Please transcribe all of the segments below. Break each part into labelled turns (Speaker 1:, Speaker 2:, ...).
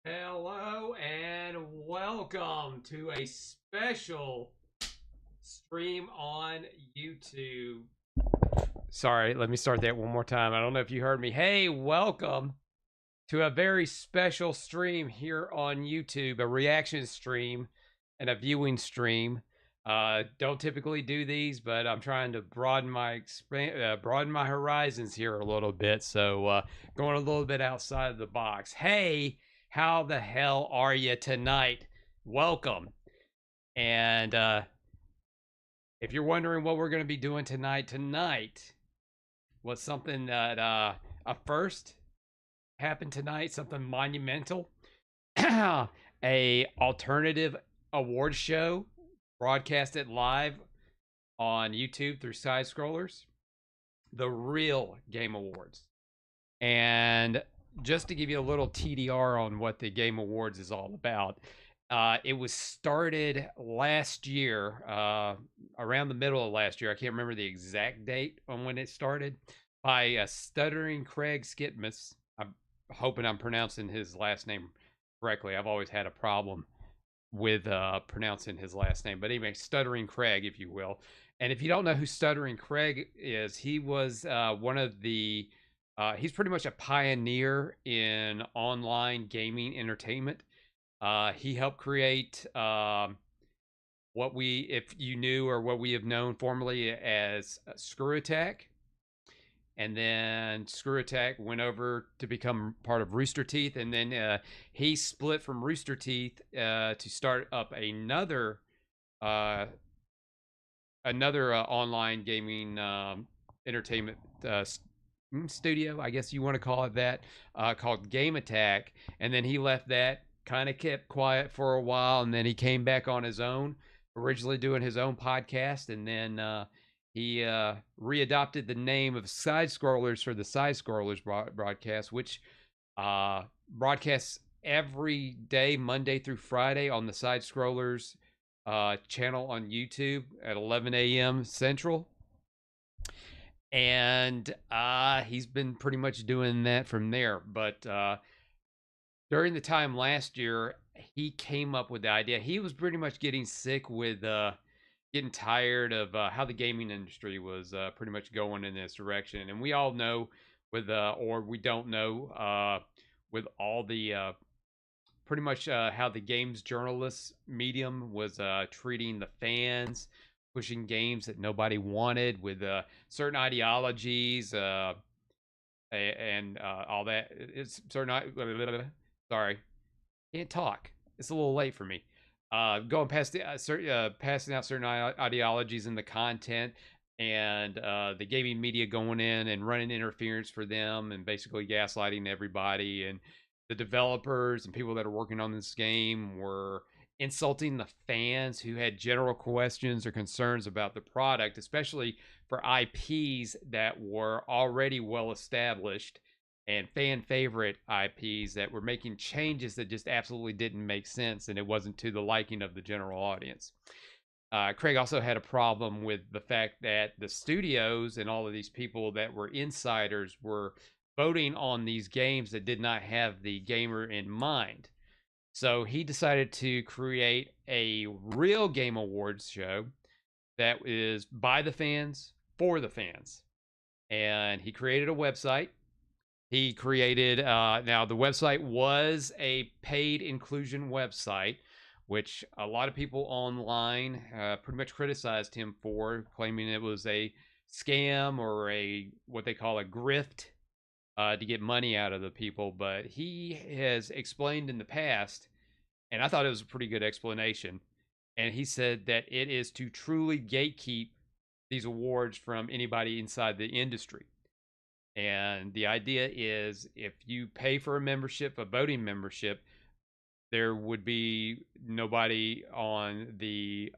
Speaker 1: Hello and welcome to a special stream on YouTube. Sorry, let me start that one more time. I don't know if you heard me. Hey, welcome to a very special stream here on YouTube, a reaction stream and a viewing stream. Don't typically do these, but I'm trying to broaden my horizons here a little bit. So going a little bit outside of the box. Hey, how the hell are you tonight? Welcome. And if you're wondering what we're going to be doing tonight was something that a first happened tonight, something monumental. A alternative award show broadcasted live on YouTube through Side Scrollers, the real Game Awards. And just to give you a little TDR on what the Game Awards is all about, it was started last year, around the middle of last year. I can't remember the exact date on when it started, by Stuttering Craig Skitmus. I'm hoping I'm pronouncing his last name correctly. I've always had a problem with pronouncing his last name. But anyway, Stuttering Craig, if you will. And if you don't know who Stuttering Craig is, he was one of the he's pretty much a pioneer in online gaming entertainment. He helped create what we, if you knew, or what we have known formerly as Screw Attack. And then Screw Attack went over to become part of Rooster Teeth, and then he split from Rooster Teeth to start up uh, another online gaming entertainment studio, I guess you want to call it that, called Game Attack. And then he left that, kind of kept quiet for a while, and then he came back on his own, originally doing his own podcast, and then he readopted the name of Side Scrollers for the Side Scrollers broadcast, which broadcasts every day, Monday through Friday, on the Side Scrollers channel on YouTube at 11 a.m. Central. And he's been pretty much doing that from there. But during the time last year, he came up with the idea. He was pretty much getting sick with getting tired of how the gaming industry was pretty much going in this direction. And we all know, with or we don't know, with all the pretty much how the games journalist medium was treating the fans, pushing games that nobody wanted with certain ideologies and all that. It's certain. Sorry, can't talk. It's a little late for me. Going past the passing out certain ideologies in the content, and the gaming media going in and running interference for them, and basically gaslighting everybody. And the developers and people that are working on this game were insulting the fans who had general questions or concerns about the product, especially for IPs that were already well established and fan favorite IPs that were making changes that just absolutely didn't make sense, and it wasn't to the liking of the general audience. Craig also had a problem with the fact that the studios and all of these people that were insiders were voting on these games that did not have the gamer in mind. So he decided to create a real Game Awards show that is by the fans, for the fans. And he created a website. He created, now the website was a paid inclusion website, which a lot of people online pretty much criticized him for, claiming it was a scam or a what they call a grift to get money out of the people. But he has explained in the past, and I thought it was a pretty good explanation. And he said that it is to truly gatekeep these awards from anybody inside the industry. And the idea is, if you pay for a membership, a voting membership, there would be nobody on the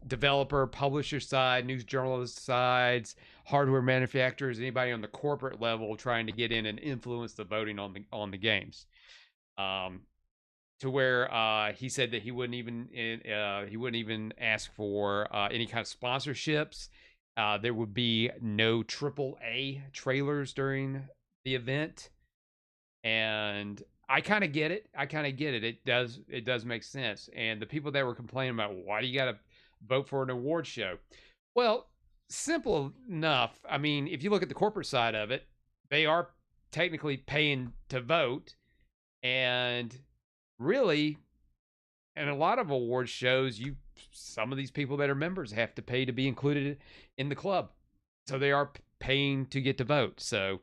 Speaker 1: developer, publisher side, news journalist sides, hardware manufacturers, anybody on the corporate level trying to get in and influence the voting on the games. To where he said that he wouldn't even ask for any kind of sponsorships. There would be no AAA trailers during the event, and I kind of get it. I kind of get it. It does make sense. And the people that were complaining about, why do you got to vote for an award show? Well, simple enough. I mean, if you look at the corporate side of it, they are technically paying to vote, and really, and a lot of award shows, some of these people that are members have to pay to be included in the club, so they are paying to get to vote. So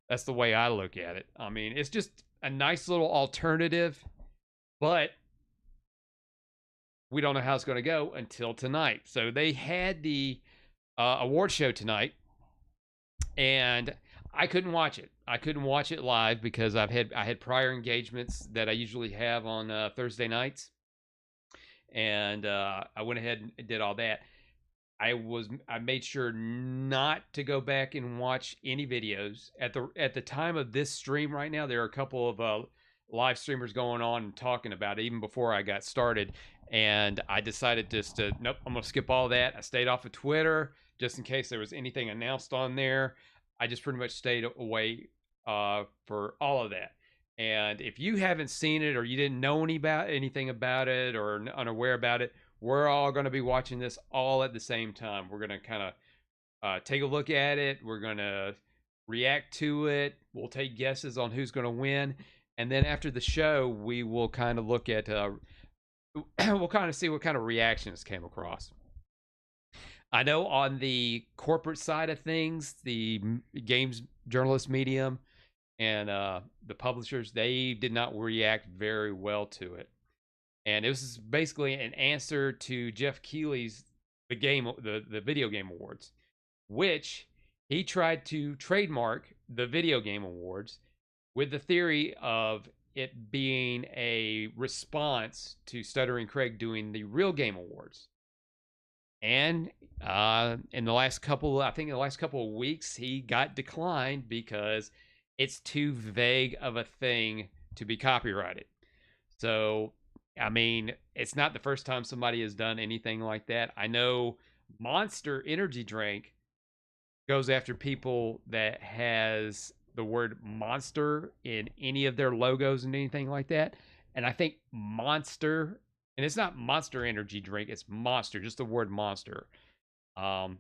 Speaker 1: that's the way I look at it. I mean, it's just a nice little alternative, but we don't know how it's going to go until tonight. So they had the award show tonight, and I couldn't watch it. I couldn't watch it live because I had prior engagements that I usually have on Thursday nights, and I went ahead and did all that. I made sure not to go back and watch any videos at the time of this stream. Right now, there are a couple of live streamers going on and talking about it even before I got started, and I decided just to nope, I'm gonna skip all that. I stayed off of Twitter just in case there was anything announced on there. I just pretty much stayed away for all of that. And if you haven't seen it or you didn't know anything about it or unaware about it, we're all going to be watching this all at the same time. We're going to kind of take a look at it. We're going to react to it. We'll take guesses on who's going to win. And then after the show, we will kind of look at, we'll kind of see what kind of reactions came across. I know on the corporate side of things, the games journalist medium and the publishers, they did not react very well to it. And it was basically an answer to Jeff Keighley's the video game awards, which he tried to trademark the video game awards with the theory of it being a response to Stuttering Craig doing the real game awards. And in the last couple of weeks, he got declined because it's too vague of a thing to be copyrighted. So I mean, it's not the first time somebody has done anything like that. I know Monster Energy Drink goes after people that has the word monster in any of their logos and anything like that. And I think Monster, and it's not Monster Energy Drink, it's Monster, just the word monster. And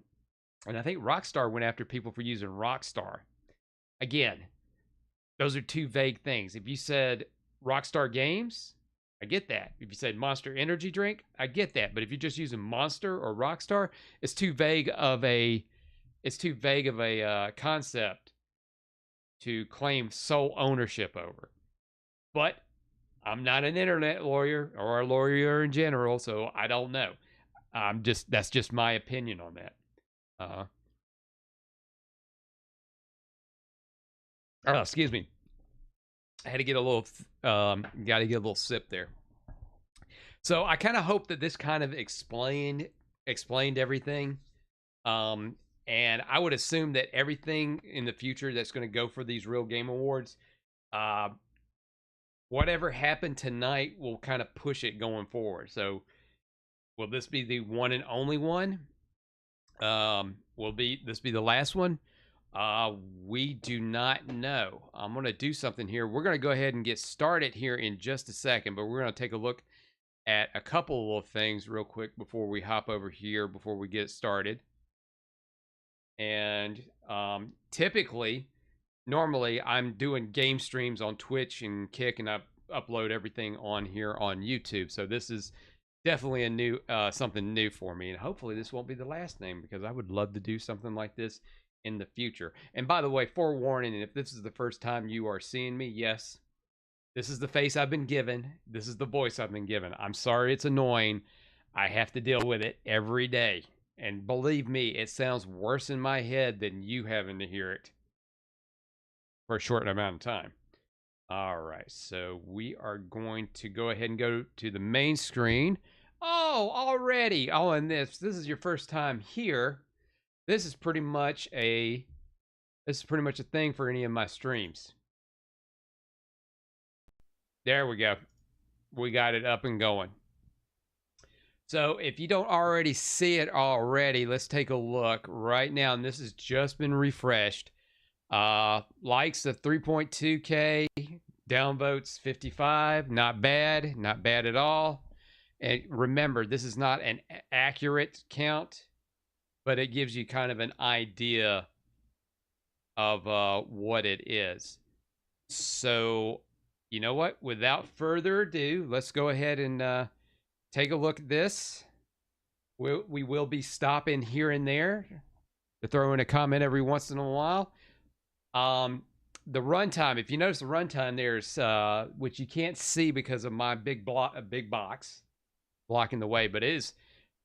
Speaker 1: I think Rockstar went after people for using Rockstar. Again, those are two vague things. If you said Rockstar Games, I get that. If you said Monster Energy Drink, I get that. But if you're just using Monster or Rockstar, it's too vague of a concept to claim sole ownership over. But I'm not an internet lawyer or a lawyer in general, so I don't know. That's just my opinion on that. Oh, excuse me. I had to get a little, got to get a little sip there. So I kind of hope that this kind of explained everything. And I would assume that everything in the future that's going to go for these Real Game Awards, whatever happened tonight will kind of push it going forward. So will this be the one and only one? Will this be the last one? We do not know. I'm going to do something here. We're going to go ahead and get started here in just a second, but we're going to take a look at a couple of things real quick before we hop over here, before we get started. And normally I'm doing game streams on Twitch and Kick, and I upload everything on here on YouTube. So this is definitely a new something new for me, and hopefully this won't be the last name, because I would love to do something like this in the future. And by the way, forewarning, if this is the first time you are seeing me, yes, this is the face I've been given. This is the voice I've been given. I'm sorry it's annoying. I have to deal with it every day. And believe me, it sounds worse in my head than you having to hear it for a short amount of time. All right, so we are going to go ahead and go to the main screen. Oh, already. Oh, and this is your first time here. This is pretty much a thing for any of my streams. There we go. We got it up and going. So if you don't already see it already, let's take a look right now. And this has just been refreshed. Likes of 3.2K, downvotes 55. Not bad, not bad at all. And remember, this is not an accurate count, but it gives you kind of an idea of what it is. So, you know what? Without further ado, let's go ahead and take a look at this. We will be stopping here and there to throw in a comment every once in a while. The runtime, if you notice the runtime, there's which you can't see because of my big box blocking the way, but it is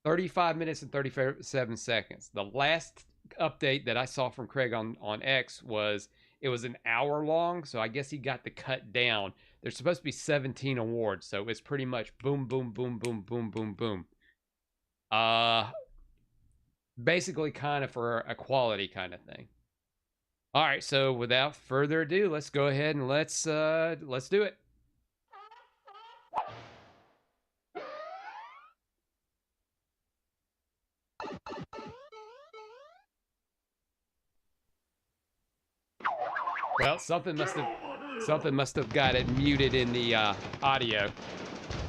Speaker 1: 35 minutes and 37 seconds. The last update that I saw from Craig on X was it was an hour long, so I guess he got the cut down. There's supposed to be 17 awards, so it's pretty much boom, boom, boom, boom, boom, boom, boom. Basically kind of for a quality kind of thing. All right, so without further ado, let's go ahead and let's do it. Well, something must have got it muted in the audio,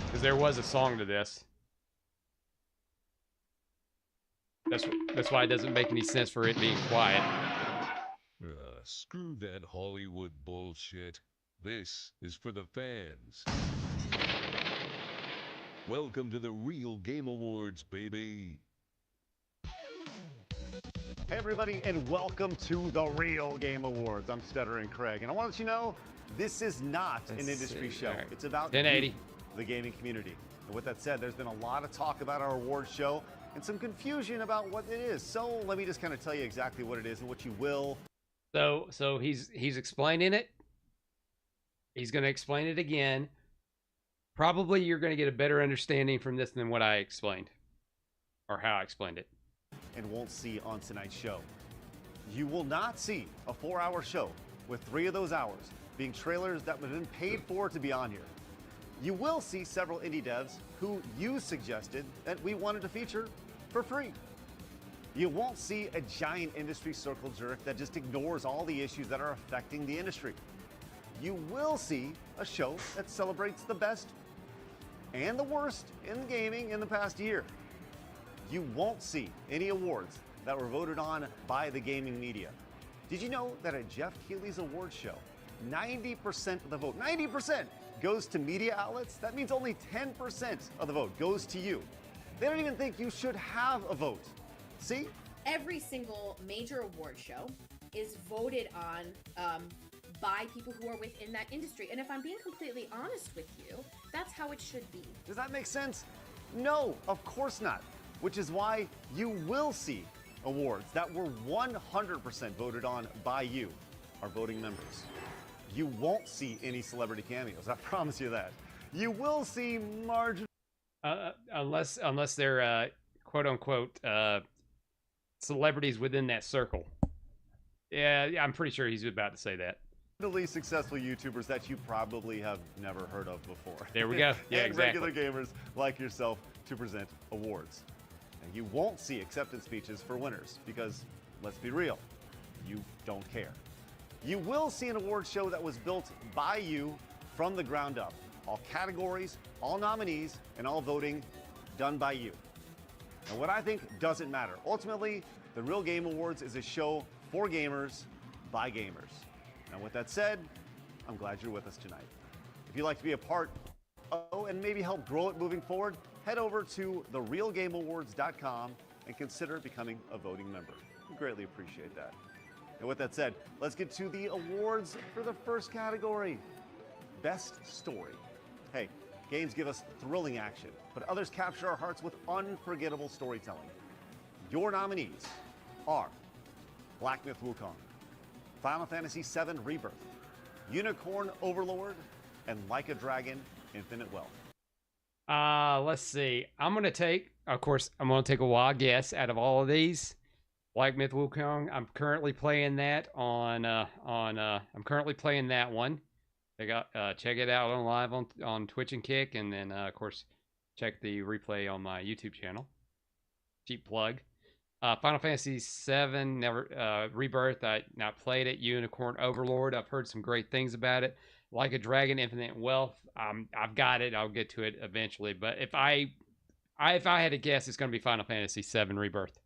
Speaker 1: because there was a song to this. That's why it doesn't make any sense for it being quiet.
Speaker 2: Screw that Hollywood bullshit. This is for the fans. Welcome to the Real Game Awards, baby.
Speaker 3: Hey everybody, and welcome to the Real Game Awards. I'm Stuttering Craig, and I want to let you know, this is not an industry show.
Speaker 1: Right.
Speaker 3: It's about
Speaker 1: 1080.
Speaker 3: you, the gaming community. And with that said, there's been a lot of talk about our awards show and some confusion about what it is. So let me just kind of tell you exactly what it is and what you will.
Speaker 1: So he's explaining it. He's going to explain it again. Probably you're going to get a better understanding from this than what I explained, or how I explained it.
Speaker 3: And won't see on tonight's show. You will not see a 4-hour show with 3 of those hours being trailers that would have been paid for to be on here. You will see several indie devs who you suggested that we wanted to feature for free. You won't see a giant industry circle jerk that just ignores all the issues that are affecting the industry. You will see a show that celebrates the best and the worst in gaming in the past year. You won't see any awards that were voted on by the gaming media. Did you know that at Jeff Keighley's awards show, 90% of the vote, 90% goes to media outlets? That means only 10% of the vote goes to you. They don't even think you should have a vote. See?
Speaker 4: Every single major award show is voted on by people who are within that industry. And if I'm being completely honest with you, that's how it should be.
Speaker 3: Does that make sense? No, of course not. Which is why you will see awards that were 100% voted on by you, our voting members. You won't see any celebrity cameos, I promise you that. You will see marginal...
Speaker 1: Unless they're quote-unquote celebrities within that circle. Yeah, I'm pretty sure he's about to say that.
Speaker 3: successful YouTubers that you probably have never heard of before.
Speaker 1: There we go. Yeah,
Speaker 3: and
Speaker 1: exactly.
Speaker 3: Regular gamers like yourself to present awards. And you won't see acceptance speeches for winners because, let's be real, you don't care. You will see an award show that was built by you from the ground up. All categories, all nominees, and all voting done by you. And what I think doesn't matter. Ultimately, the Real Game Awards is a show for gamers by gamers. Now, with that said, I'm glad you're with us tonight. If you'd like to be a part of and maybe help grow it moving forward, head over to therealgameawards.com and consider becoming a voting member. We greatly appreciate that. And with that said, let's get to the awards for the first category, Best Story. Hey, games give us thrilling action, but others capture our hearts with unforgettable storytelling. Your nominees are Black Myth Wukong, Final Fantasy VII Rebirth, Unicorn Overlord, and Like a Dragon Infinite Wealth.
Speaker 1: Let's see. I'm gonna take a wild guess out of all of these. Black Myth Wukong. I'm currently playing that I'm currently playing that one. Check it out on live on Twitch and Kick, and then of course check the replay on my YouTube channel. Cheap plug. Final Fantasy VII never Rebirth. I not played it. Unicorn Overlord. I've heard some great things about it. Like a Dragon, Infinite Wealth. I've got it. I'll get to it eventually. But if I had to guess, it's going to be Final Fantasy VII Rebirth.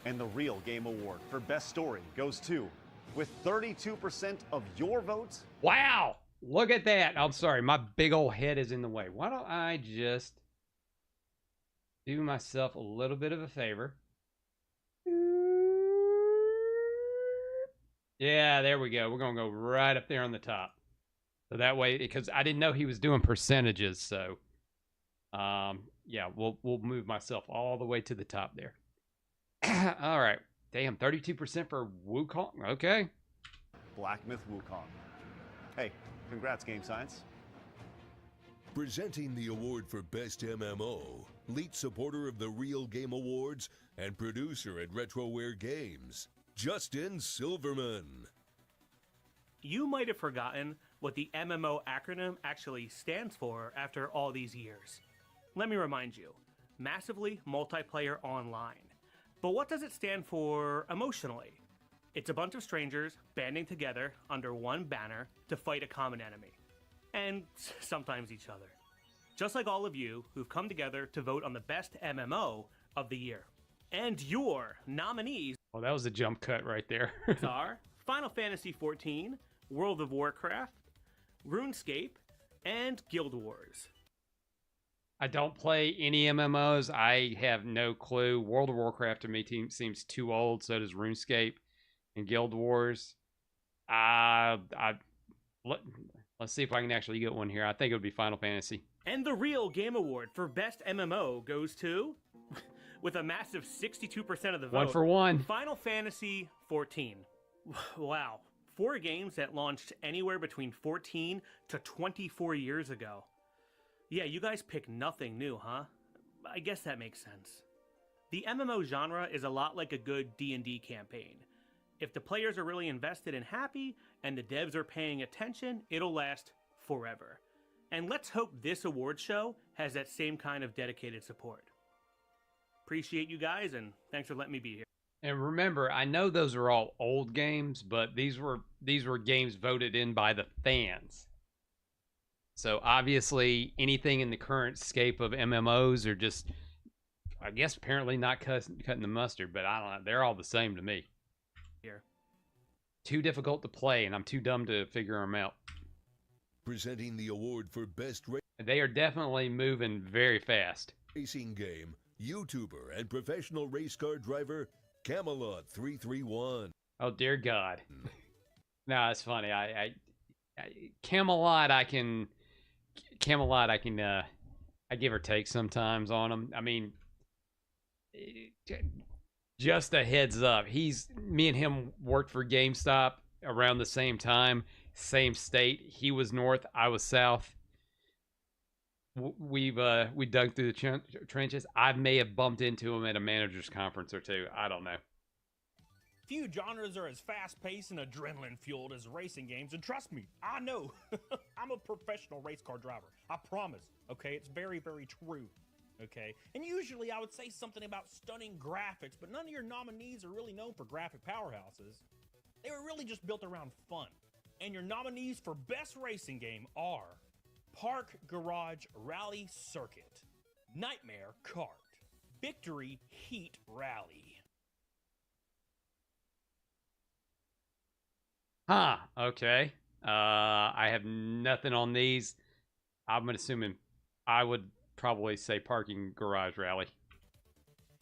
Speaker 3: And the real Game Award for Best Story goes to, with 32% of your votes.
Speaker 1: Wow! Look at that. I'm sorry. My big old head is in the way. Why don't I just do myself a little bit of a favor? Yeah, there we go. We're going to go right up there on the top. So that way, because I didn't know he was doing percentages, so yeah, we'll move myself all the way to the top there. All right. Damn, 32% for Wukong. Okay.
Speaker 3: Black Myth Wukong. Hey, congrats, Game Science.
Speaker 2: Presenting the award for Best MMO, lead supporter of the Real Game Awards and producer at RetroWare Games, Justin Silverman.
Speaker 5: You might have forgotten what the MMO acronym actually stands for after all these years. Let me remind you, massively multiplayer online. But what does it stand for emotionally? It's a bunch of strangers banding together under one banner to fight a common enemy. And sometimes each other. Just like all of you who've come together to vote on the best MMO of the year. And your nominees
Speaker 1: Well, that was a jump cut right there.
Speaker 5: are Final Fantasy XIV, World of Warcraft, RuneScape, and Guild Wars.
Speaker 1: I don't play any MMOs. I have no clue. World of Warcraft to me seems too old. So does RuneScape and Guild Wars. Let's see if I can actually get one here. I think it would be Final Fantasy.
Speaker 5: And the Real Game Award for Best MMO goes to, with a massive 62% of the vote,
Speaker 1: 1 for 1.
Speaker 5: Final Fantasy XIV. Wow. 4 games that launched anywhere between 14 to 24 years ago. Yeah, you guys pick nothing new, huh? I guess that makes sense. The MMO genre is a lot like a good D&D campaign. If the players are really invested and happy, and the devs are paying attention, it'll last forever. And let's hope this award show has that same kind of dedicated support. Appreciate you guys, and thanks for letting me be here.
Speaker 1: And remember, I know those are all old games, but these were games voted in by the fans. So obviously, anything in the current scape of MMOs are just, I guess, apparently not cutting the mustard. But I don't know; they're all the same to me.
Speaker 5: Here.
Speaker 1: Too difficult to play, and I'm too dumb to figure them out.
Speaker 2: Presenting the award for Best
Speaker 1: They are definitely moving very fast.
Speaker 2: Racing Game, YouTuber and professional race car driver, Camelot 331.
Speaker 1: Oh dear God! No, it's funny. Camelot, I give or take sometimes on him. I mean, just a heads up. Me and him worked for GameStop around the same time, same state. He was north, I was south. We dug through the trenches. I may have bumped into him at a manager's conference or two. I don't know.
Speaker 6: Few genres are as fast-paced and adrenaline-fueled as racing games, and trust me, I know. I'm a professional race car driver. I promise, okay? It's very, very true, okay? And usually I would say something about stunning graphics, but none of your nominees are really known for graphic powerhouses. They were really just built around fun. And your nominees for Best Racing Game are Park Garage Rally Circuit, Nightmare Kart, Victory Heat Rally.
Speaker 1: Huh, okay. I have nothing on these. I'm assuming I would probably say Parking Garage Rally.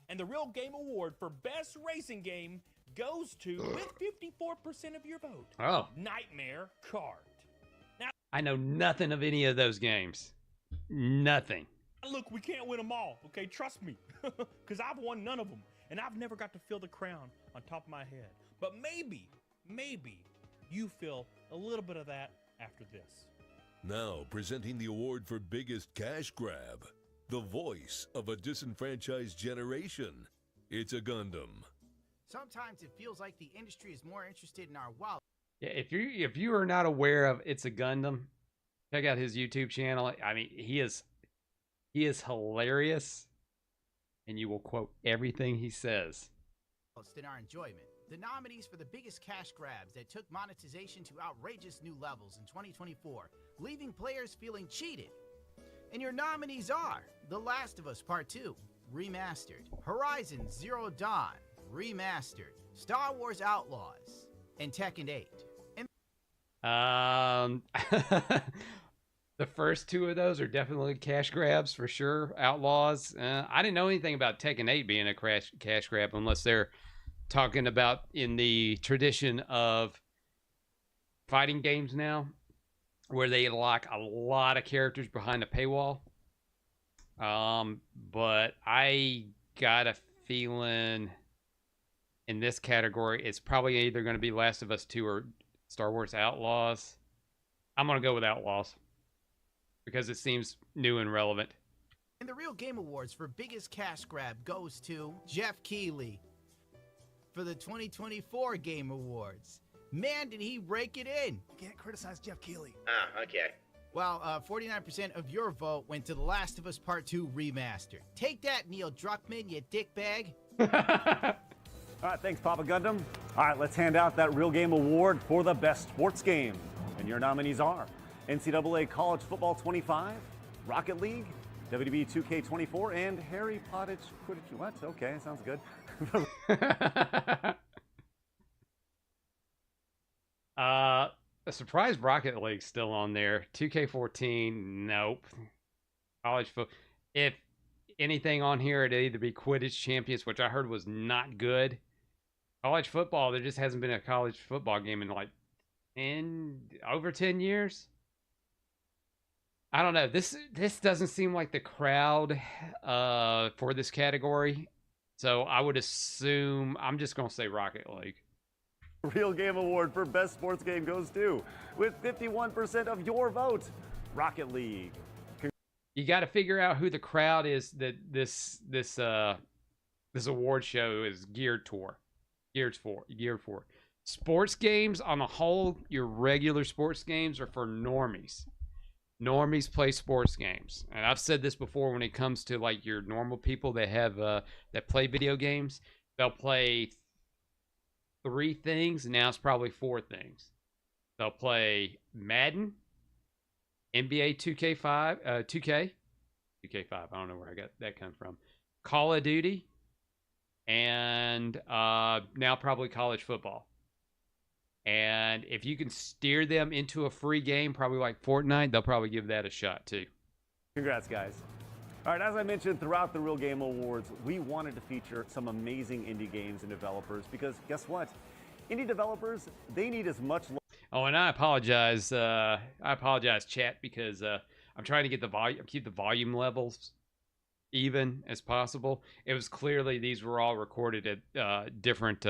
Speaker 6: And the Real Game Award for Best Racing Game goes to, with 54% of your vote,
Speaker 1: Oh.
Speaker 6: Nightmare Kart.
Speaker 1: I know nothing of any of those games. Nothing.
Speaker 6: Look, we can't win them all, okay? Trust me. Because I've won none of them. And I've never got to feel the crown on top of my head. But maybe you feel a little bit of that after this.
Speaker 2: Now presenting the award for Biggest Cash Grab, the voice of a disenfranchised generation. It's a Gundam.
Speaker 7: Sometimes it feels like the industry is more interested in our wallet.
Speaker 1: Yeah, if you are not aware of It's a Gundam, check out his YouTube channel. I mean, he is He is hilarious, and you will quote everything he says.
Speaker 7: In our enjoyment, the nominees for the biggest cash grabs that took monetization to outrageous new levels in 2024, leaving players feeling cheated. And your nominees are The Last of Us Part 2, Remastered, Horizon Zero Dawn, Remastered, Star Wars Outlaws, and Tekken 8. And
Speaker 1: the first two of those are definitely cash grabs for sure. Outlaws. I didn't know anything about Tekken 8 being a cash grab unless they're talking about in the tradition of fighting games now, where they lock a lot of characters behind a paywall. But I got a feeling in this category, it's probably either going to be Last of Us 2 or Star Wars Outlaws. I'm going to go with Outlaws because it seems new and relevant.
Speaker 7: And the Real Game Awards for biggest cash grab goes to Jeff Keighley for the 2024 Game Awards. Man, did he rake it in.
Speaker 8: Can't criticize Jeff Keighley.
Speaker 7: Okay. Well, 49% of your vote went to The Last of Us Part 2 Remastered. Take that, Neil Druckmann, you dickbag.
Speaker 3: All right, thanks, Papa Gundam. All right, let's hand out that Real Game Award for the best sports game. And your nominees are NCAA College Football 25, Rocket League, WWE 2K24, and Harry Potter Quidditch. What? Okay, sounds good.
Speaker 1: A surprise Rocket League still on there. 2K14, nope. College football. If anything on here, it'd either be Quidditch Champions, which I heard was not good. College football, there just hasn't been a college football game in like over 10 years. I don't know. This doesn't seem like the crowd for this category. So I would assume, I'm just going to say Rocket League.
Speaker 3: Real Game Award for best sports game goes to, with 51% of your vote, Rocket League.
Speaker 1: You got to figure out who the crowd is that this award show is geared for. Sports games on the whole, your regular sports games are for normies. Normies play sports games, and I've said this before. When it comes to like your normal people that have that play video games, they'll play 3 things. Now it's probably 4 things. They'll play Madden, NBA 2K5, 2K5. I don't know where I got that come from. Call of Duty, and now probably college football. And if you can steer them into a free game, probably like Fortnite, they'll probably give that a shot too.
Speaker 3: Congrats, guys. All right, as I mentioned throughout the Real Game Awards, we wanted to feature some amazing indie games and developers because guess what? Indie developers, they need as much love.
Speaker 1: Oh, and I apologize, chat, because I'm trying to get keep the volume levels even as possible. It was clearly these were all recorded at different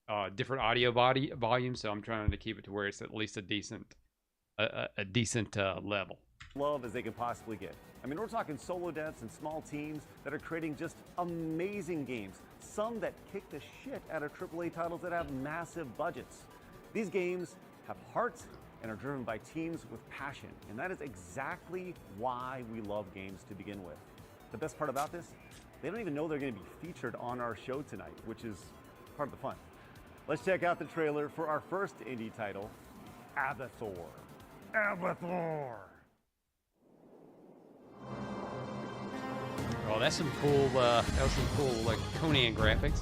Speaker 1: audio volumes, so I'm trying to keep it to where it's at least a decent level.
Speaker 3: Love as they can possibly get. I mean, we're talking solo devs and small teams that are creating just amazing games. Some that kick the shit out of AAA titles that have massive budgets. These games have heart and are driven by teams with passion, and that is exactly why we love games to begin with. The best part about this, they don't even know they're going to be featured on our show tonight, which is part of the fun. Let's check out the trailer for our first indie title, Abathur. Abathur!
Speaker 1: Oh, that's some cool. That was some cool, like Conan graphics.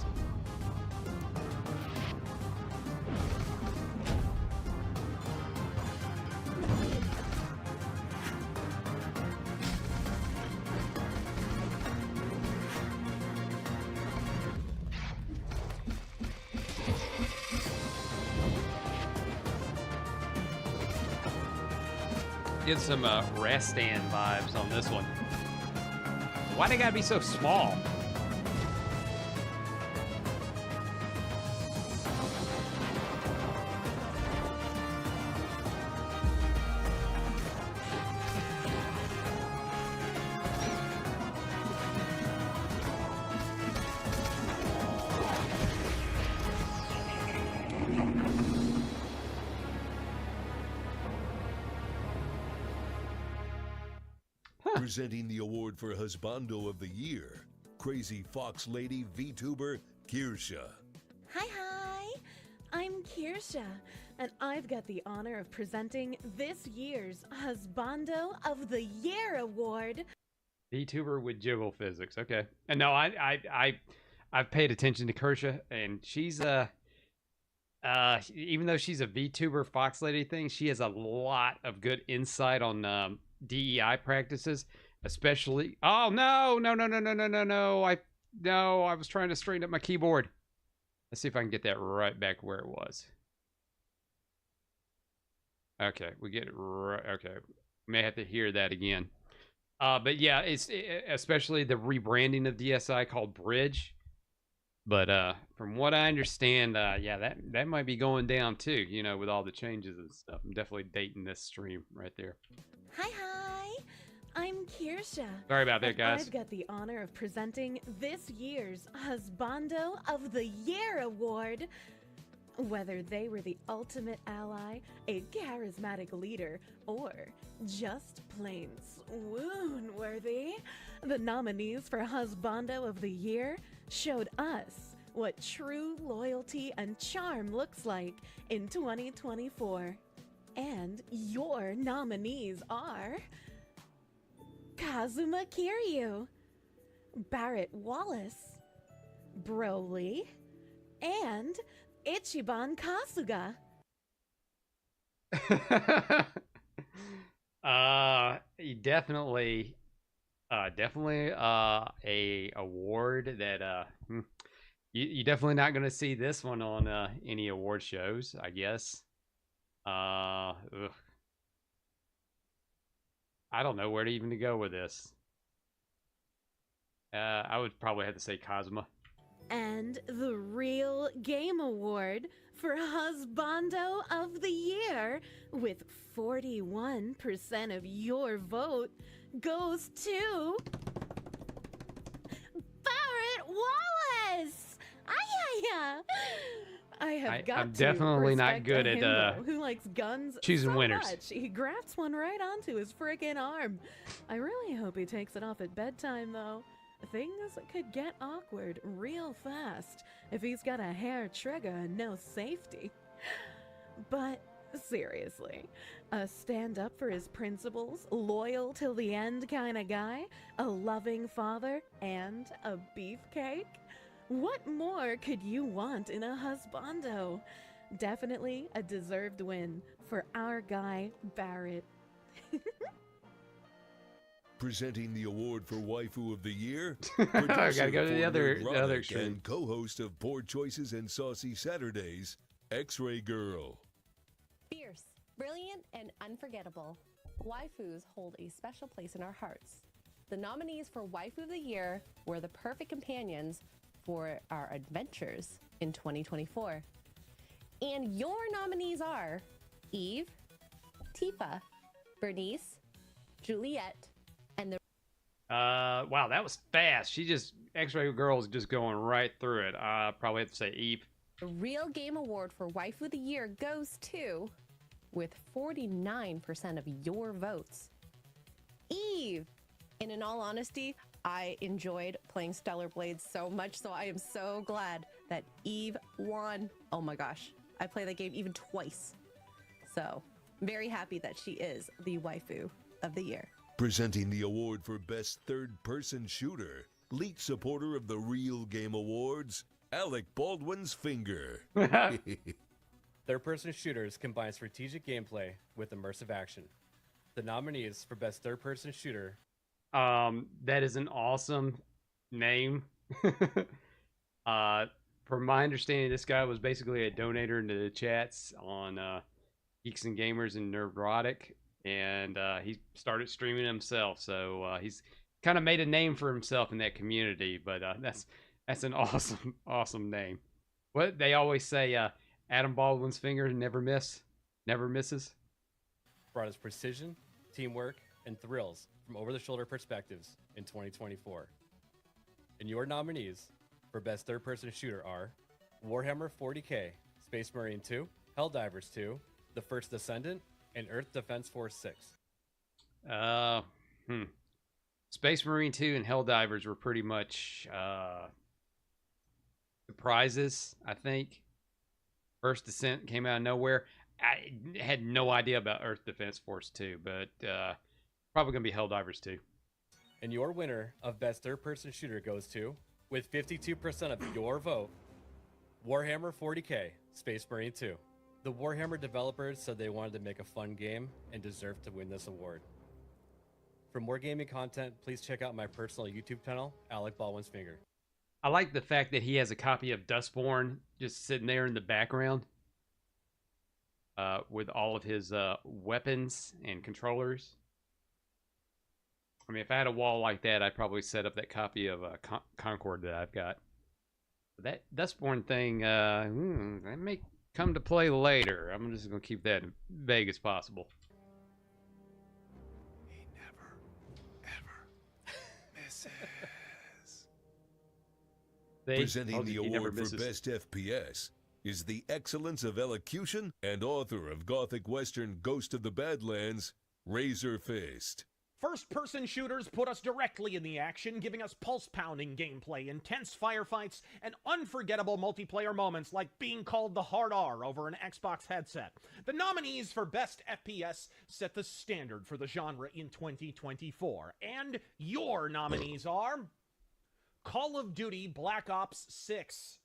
Speaker 1: Get some Rastan vibes on this one. Why they gotta be so small?
Speaker 2: Presenting the award for Husbando of the Year, Crazy Fox Lady VTuber Kirsha.
Speaker 8: Hi, I'm Kirsha, and I've got the honor of presenting this year's Husbando of the Year award.
Speaker 1: VTuber with jiggle physics. Okay. And no, I've paid attention to Kirsha, and she's even though she's a VTuber Fox Lady thing, she has a lot of good insight on DEI practices, especially. Oh no! I was trying to straighten up my keyboard. Let's see if I can get that right back where it was. Okay, we get it right. Okay, may have to hear that again. But yeah, especially the rebranding of DSI called Bridge. But from what I understand, yeah, that might be going down too, you know, with all the changes and stuff. I'm definitely dating this stream right there.
Speaker 8: Hi, I'm Kirsha.
Speaker 1: Sorry about that,
Speaker 8: and
Speaker 1: guys.
Speaker 8: I've got the honor of presenting this year's Husbando of the Year award. Whether they were the ultimate ally, a charismatic leader, or just plain swoon-worthy, the nominees for Husbando of the Year showed us what true loyalty and charm looks like in 2024. And your nominees are Kazuma Kiryu, Barrett Wallace, Broly, and Ichiban Kasuga.
Speaker 1: Definitely a award that you definitely not going to see this one on any award shows, I guess. I don't know where to even go with this. I would probably have to say Kazuma.
Speaker 8: And the Real Game Award for Husbando of the Year, with 41% of your vote, goes to Barrett Wallace. I have got
Speaker 1: I'm
Speaker 8: to
Speaker 1: definitely not
Speaker 8: respect
Speaker 1: good
Speaker 8: a
Speaker 1: at
Speaker 8: himbo who likes guns
Speaker 1: choosing
Speaker 8: so
Speaker 1: winners.
Speaker 8: much. He grafts one right onto his friggin' arm. I really hope he takes it off at bedtime, though. Things could get awkward real fast if he's got a hair trigger and no safety. But seriously, a stand up for his principles, loyal till the end kind of guy, a loving father, and a beefcake? What more could you want in a husbando? Definitely a deserved win for our guy, Barrett.
Speaker 2: Presenting the award for Waifu of the Year,
Speaker 1: I gotta go to the other
Speaker 2: Roddick
Speaker 1: extreme.
Speaker 2: and co-host of Poor Choices and Saucy Saturdays, X-Ray Girl.
Speaker 9: Fierce, brilliant, and unforgettable, waifus hold a special place in our hearts. The nominees for Waifu of the Year were the perfect companions for our adventures in 2024. And your nominees are Eve, Tifa, Bernice, Juliet, and the
Speaker 1: Wow, that was fast. X-Ray Girl's just going right through it. Probably have to say Eve.
Speaker 9: Real Game Award for Waifu of the Year goes to, with 49% of your votes, Eve. And in all honesty, I enjoyed playing Stellar Blades so much, so I am so glad that Eve won. Oh my gosh, I played that game even twice. So, very happy that she is the Waifu of the Year.
Speaker 2: Presenting the award for Best Third-Person Shooter, lead supporter of the Real Game Awards, Alec Baldwin's Finger.
Speaker 10: Third-person shooters combine strategic gameplay with immersive action. The nominees for Best Third-Person Shooter.
Speaker 1: That is an awesome name. From my understanding, this guy was basically a donator into the chats on Geeks and Gamers and Nerdrotic, and he started streaming himself. So he's kind of made a name for himself in that community. But that's an awesome name. What they always say, Adam Baldwin's finger never misses.
Speaker 10: Brought us precision, teamwork, and thrills from over-the-shoulder perspectives in 2024. And your nominees for Best Third-Person Shooter are Warhammer 40K, Space Marine 2, Helldivers 2, The First Descendant, and Earth Defense Force 6.
Speaker 1: Space Marine 2 and Helldivers were pretty much surprises, I think. First Descent came out of nowhere. I had no idea about Earth Defense Force 2, but probably going to be Helldivers 2.
Speaker 10: And your winner of Best Third-Person Shooter goes to, with 52% of your vote, Warhammer 40K Space Marine 2. The Warhammer developers said they wanted to make a fun game and deserved to win this award. For more gaming content, please check out my personal YouTube channel, Alec Baldwin's Finger.
Speaker 1: I like the fact that he has a copy of Dustborn just sitting there in the background with all of his weapons and controllers. I mean, if I had a wall like that, I'd probably set up that copy of Concord that I've got. But that Dustborn thing, that may come to play later. I'm just going to keep that vague as possible.
Speaker 11: He never, ever misses.
Speaker 2: Presenting the award for Best FPS is the excellence of elocution and author of Gothic Western Ghost of the Badlands, Razor Fist.
Speaker 6: First-person shooters put us directly in the action, giving us pulse-pounding gameplay, intense firefights, and unforgettable multiplayer moments like being called the hard R over an Xbox headset. The nominees for Best FPS set the standard for the genre in 2024, and your nominees are Call of Duty Black Ops 6,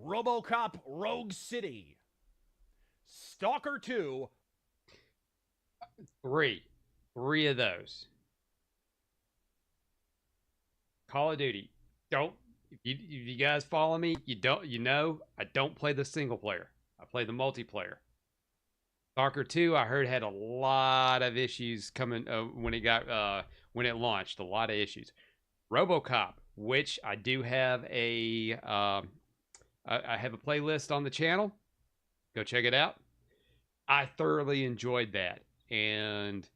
Speaker 6: RoboCop Rogue City, Stalker 2,
Speaker 1: Three of those. Call of Duty. If you guys follow me, I don't play the single player. I play the multiplayer. Stalker 2, I heard had a lot of issues coming when it launched. A lot of issues. RoboCop, which I do have I have a playlist on the channel. Go check it out. I thoroughly enjoyed that, and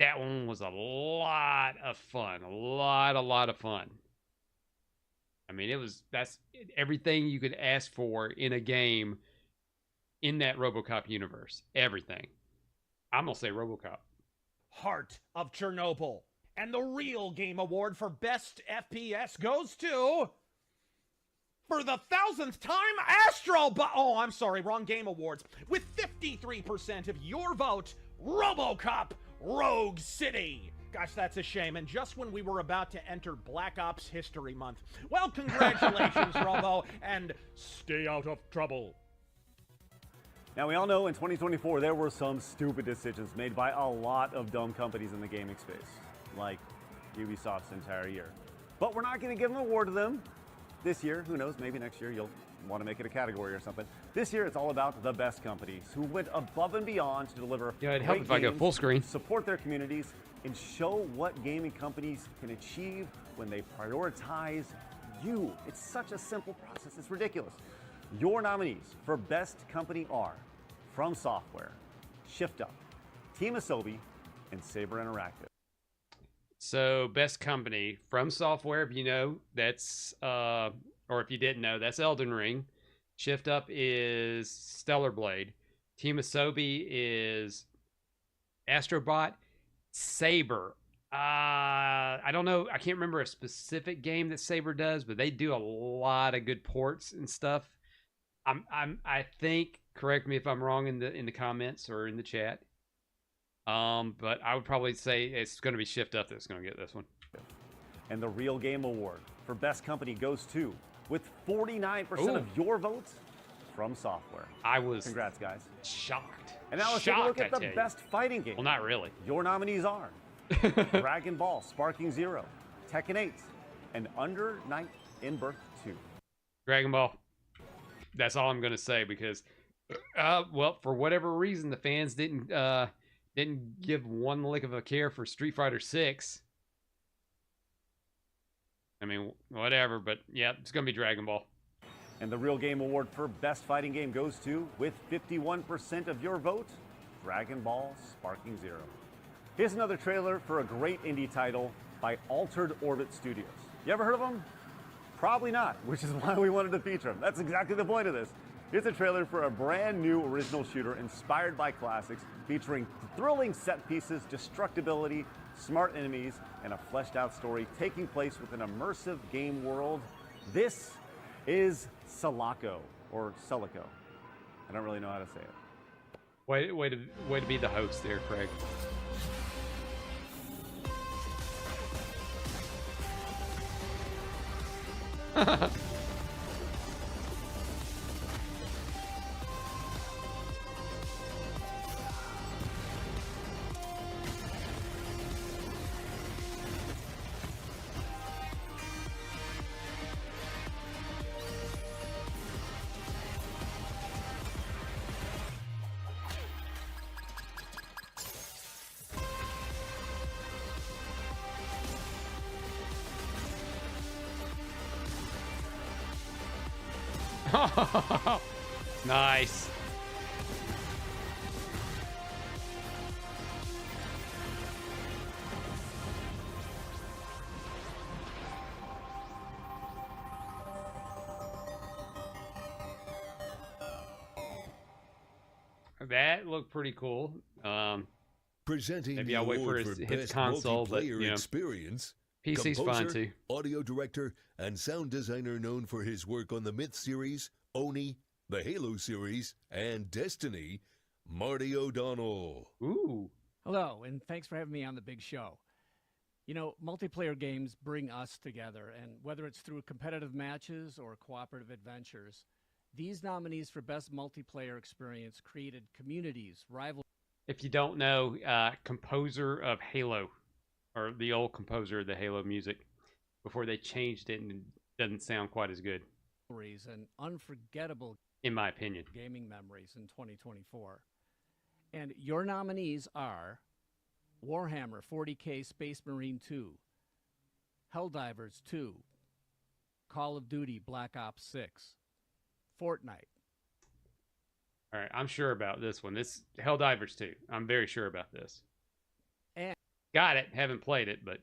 Speaker 1: that one was a lot of fun. A lot of fun. I mean, that's everything you could ask for in a game in that RoboCop universe. Everything. I'm going to say RoboCop.
Speaker 6: Heart of Chernobyl. And the Real Game Award for Best FPS goes to, for the 1000th time, Oh, I'm sorry, wrong Game Awards. With 53% of your vote, RoboCop Rogue City. Gosh, that's a shame. And just when we were about to enter Black Ops History Month. Well, congratulations, Robo, and stay out of trouble.
Speaker 3: Now, we all know in 2024 there were some stupid decisions made by a lot of dumb companies in the gaming space, like Ubisoft's entire year. But we're not going to give an award to them this year. Who knows? Maybe next year you'll want to make it a category or something. This year it's all about the best companies who went above and beyond to deliver
Speaker 1: it'd help if I go full screen,
Speaker 3: support their communities, and show what gaming companies can achieve when they prioritize you. It's such a simple process. It's ridiculous. Your nominees for Best Company are From Software, Shift Up, Team Asobi, and Saber Interactive.
Speaker 1: So, Best Company, From Software, if you know, that's or if you didn't know, that's Elden Ring. Shift Up is Stellar Blade. Team Asobi is Astrobot. Saber. I don't know. I can't remember a specific game that Saber does, but they do a lot of good ports and stuff. I think, correct me if I'm wrong in the comments or in the chat. But I would probably say it's going to be Shift Up that's going to get this one.
Speaker 3: And the Real Game Award for Best Company goes to, with 49% of your votes, From Software. Congrats, guys.
Speaker 1: Shocked.
Speaker 3: And now let's take a look at the Best Fighting Game.
Speaker 1: Well, not really.
Speaker 3: Your nominees are Dragon Ball Sparking Zero, Tekken 8, and Under Night in Birth 2.
Speaker 1: Dragon Ball. That's all I'm going to say because, well, for whatever reason, the fans didn't give one lick of a care for Street Fighter 6. I mean, whatever, but yeah, it's going to be Dragon Ball.
Speaker 3: And the Real Game Award for Best Fighting Game goes to, with 51% of your vote, Dragon Ball Sparking Zero. Here's another trailer for a great indie title by Altered Orbit Studios. You ever heard of them? Probably not, which is why we wanted to feature them. That's exactly the point of this. Here's a trailer for a brand new original shooter inspired by classics, featuring thrilling set pieces, destructibility, smart enemies, and a fleshed out story taking place with an immersive game world. This is Sulaco, or Sulaco. I don't really know how to say it.
Speaker 1: Way to be the host there, Craig. Nice. That looked pretty cool.
Speaker 2: Presenting
Speaker 1: maybe
Speaker 2: the
Speaker 1: I'll wait for
Speaker 2: award
Speaker 1: his
Speaker 2: Best
Speaker 1: console, but
Speaker 2: Multiplayer
Speaker 1: you know,
Speaker 2: Experience.
Speaker 1: PC's fine
Speaker 2: Composer,
Speaker 1: too.
Speaker 2: Audio director, and sound designer known for his work on the Myth series, Oni, the Halo series, and Destiny, Marty O'Donnell.
Speaker 1: Ooh.
Speaker 12: Hello, and thanks for having me on the big show. You know, multiplayer games bring us together, and whether it's through competitive matches or cooperative adventures, these nominees for Best Multiplayer Experience created communities, rival.
Speaker 1: If you don't know, composer of Halo, or the old composer of the Halo music, before they changed it and it doesn't sound quite as good,
Speaker 12: And unforgettable,
Speaker 1: in my opinion,
Speaker 12: gaming memories in 2024. And your nominees are Warhammer 40K Space Marine 2, Helldivers 2, Call of Duty Black Ops 6, Fortnite.
Speaker 1: All right, I'm sure about this one. This Helldivers 2. I'm very sure about this.
Speaker 12: And
Speaker 1: got it. Haven't played it, but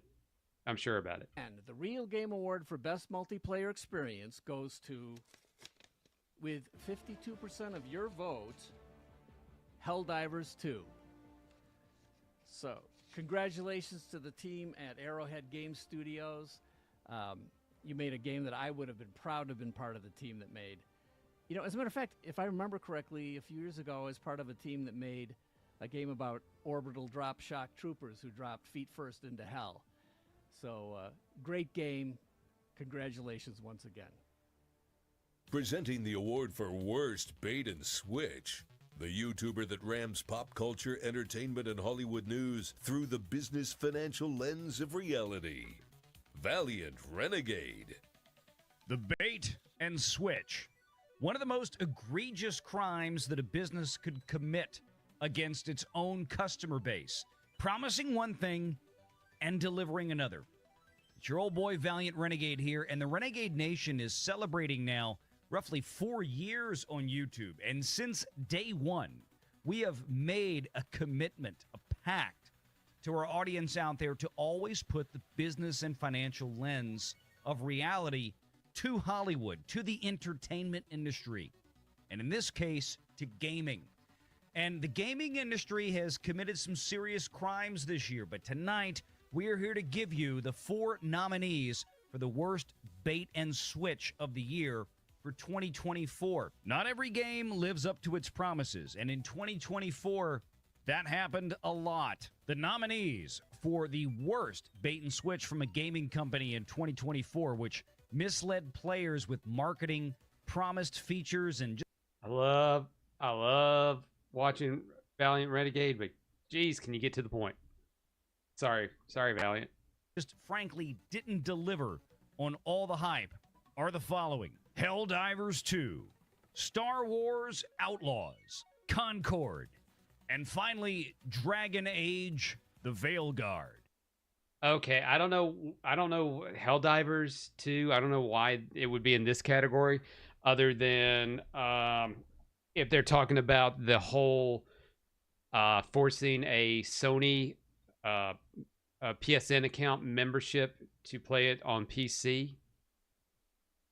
Speaker 1: I'm sure about it.
Speaker 12: And the Real Game Award for Best Multiplayer Experience goes to, with 52% of your vote, Helldivers 2. So, congratulations to the team at Arrowhead Game Studios. You made a game that I would have been proud to have been part of the team that made. You know, as a matter of fact, if I remember correctly, a few years ago, I was part of a team that made a game about orbital drop shock troopers who dropped feet first into hell. So, great game. Congratulations once again.
Speaker 2: Presenting the award for Worst Bait and Switch, the YouTuber that rams pop culture, entertainment, and Hollywood news through the business financial lens of reality. Valiant Renegade.
Speaker 13: The bait and switch. One of the most egregious crimes that a business could commit against its own customer base. Promising one thing and delivering another. It's your old boy Valiant Renegade here, and the Renegade Nation is celebrating now roughly 4 years on YouTube. And since day one, we have made a commitment, a pact to our audience out there to always put the business and financial lens of reality to Hollywood, to the entertainment industry, and in this case, to gaming. And the gaming industry has committed some serious crimes this year, but tonight, we are here to give you the 4 nominees for the worst bait and switch of the year for 2024. Not every game lives up to its promises, and in 2024, that happened a lot. The nominees for the worst bait and switch from a gaming company in 2024, which misled players with marketing, promised features, and
Speaker 1: I love watching Valiant Renegade, but geez, can you get to the point? Sorry, Valiant.
Speaker 13: just frankly didn't deliver on all the hype are the following: Helldivers 2, Star Wars Outlaws, Concord, and finally Dragon Age: The Veilguard.
Speaker 1: Okay, I don't know Helldivers 2. I don't know why it would be in this category, other than if they're talking about the whole forcing a Sony a PSN account membership to play it on PC.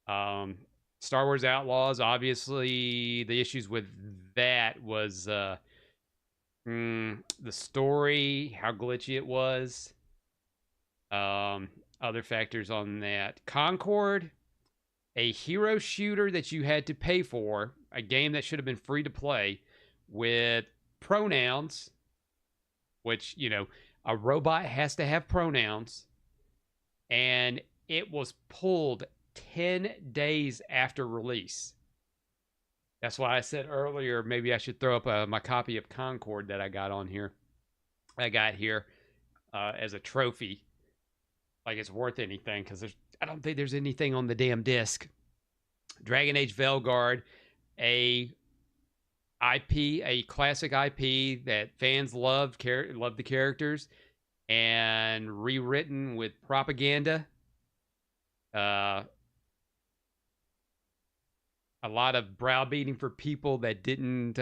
Speaker 1: Star Wars Outlaws, obviously the issues with that was the story, how glitchy it was. Other factors on that. Concord, a hero shooter that you had to pay for, a game that should have been free to play with pronouns, which, you know, a robot has to have pronouns, and it was pulled 10 days after release. That's why I said earlier, maybe I should throw up my copy of Concord that I got here as a trophy. Like it's worth anything, because I don't think there's anything on the damn disc. Dragon Age Veilguard, a classic IP that fans love the characters, and rewritten with propaganda. A lot of browbeating for people that didn't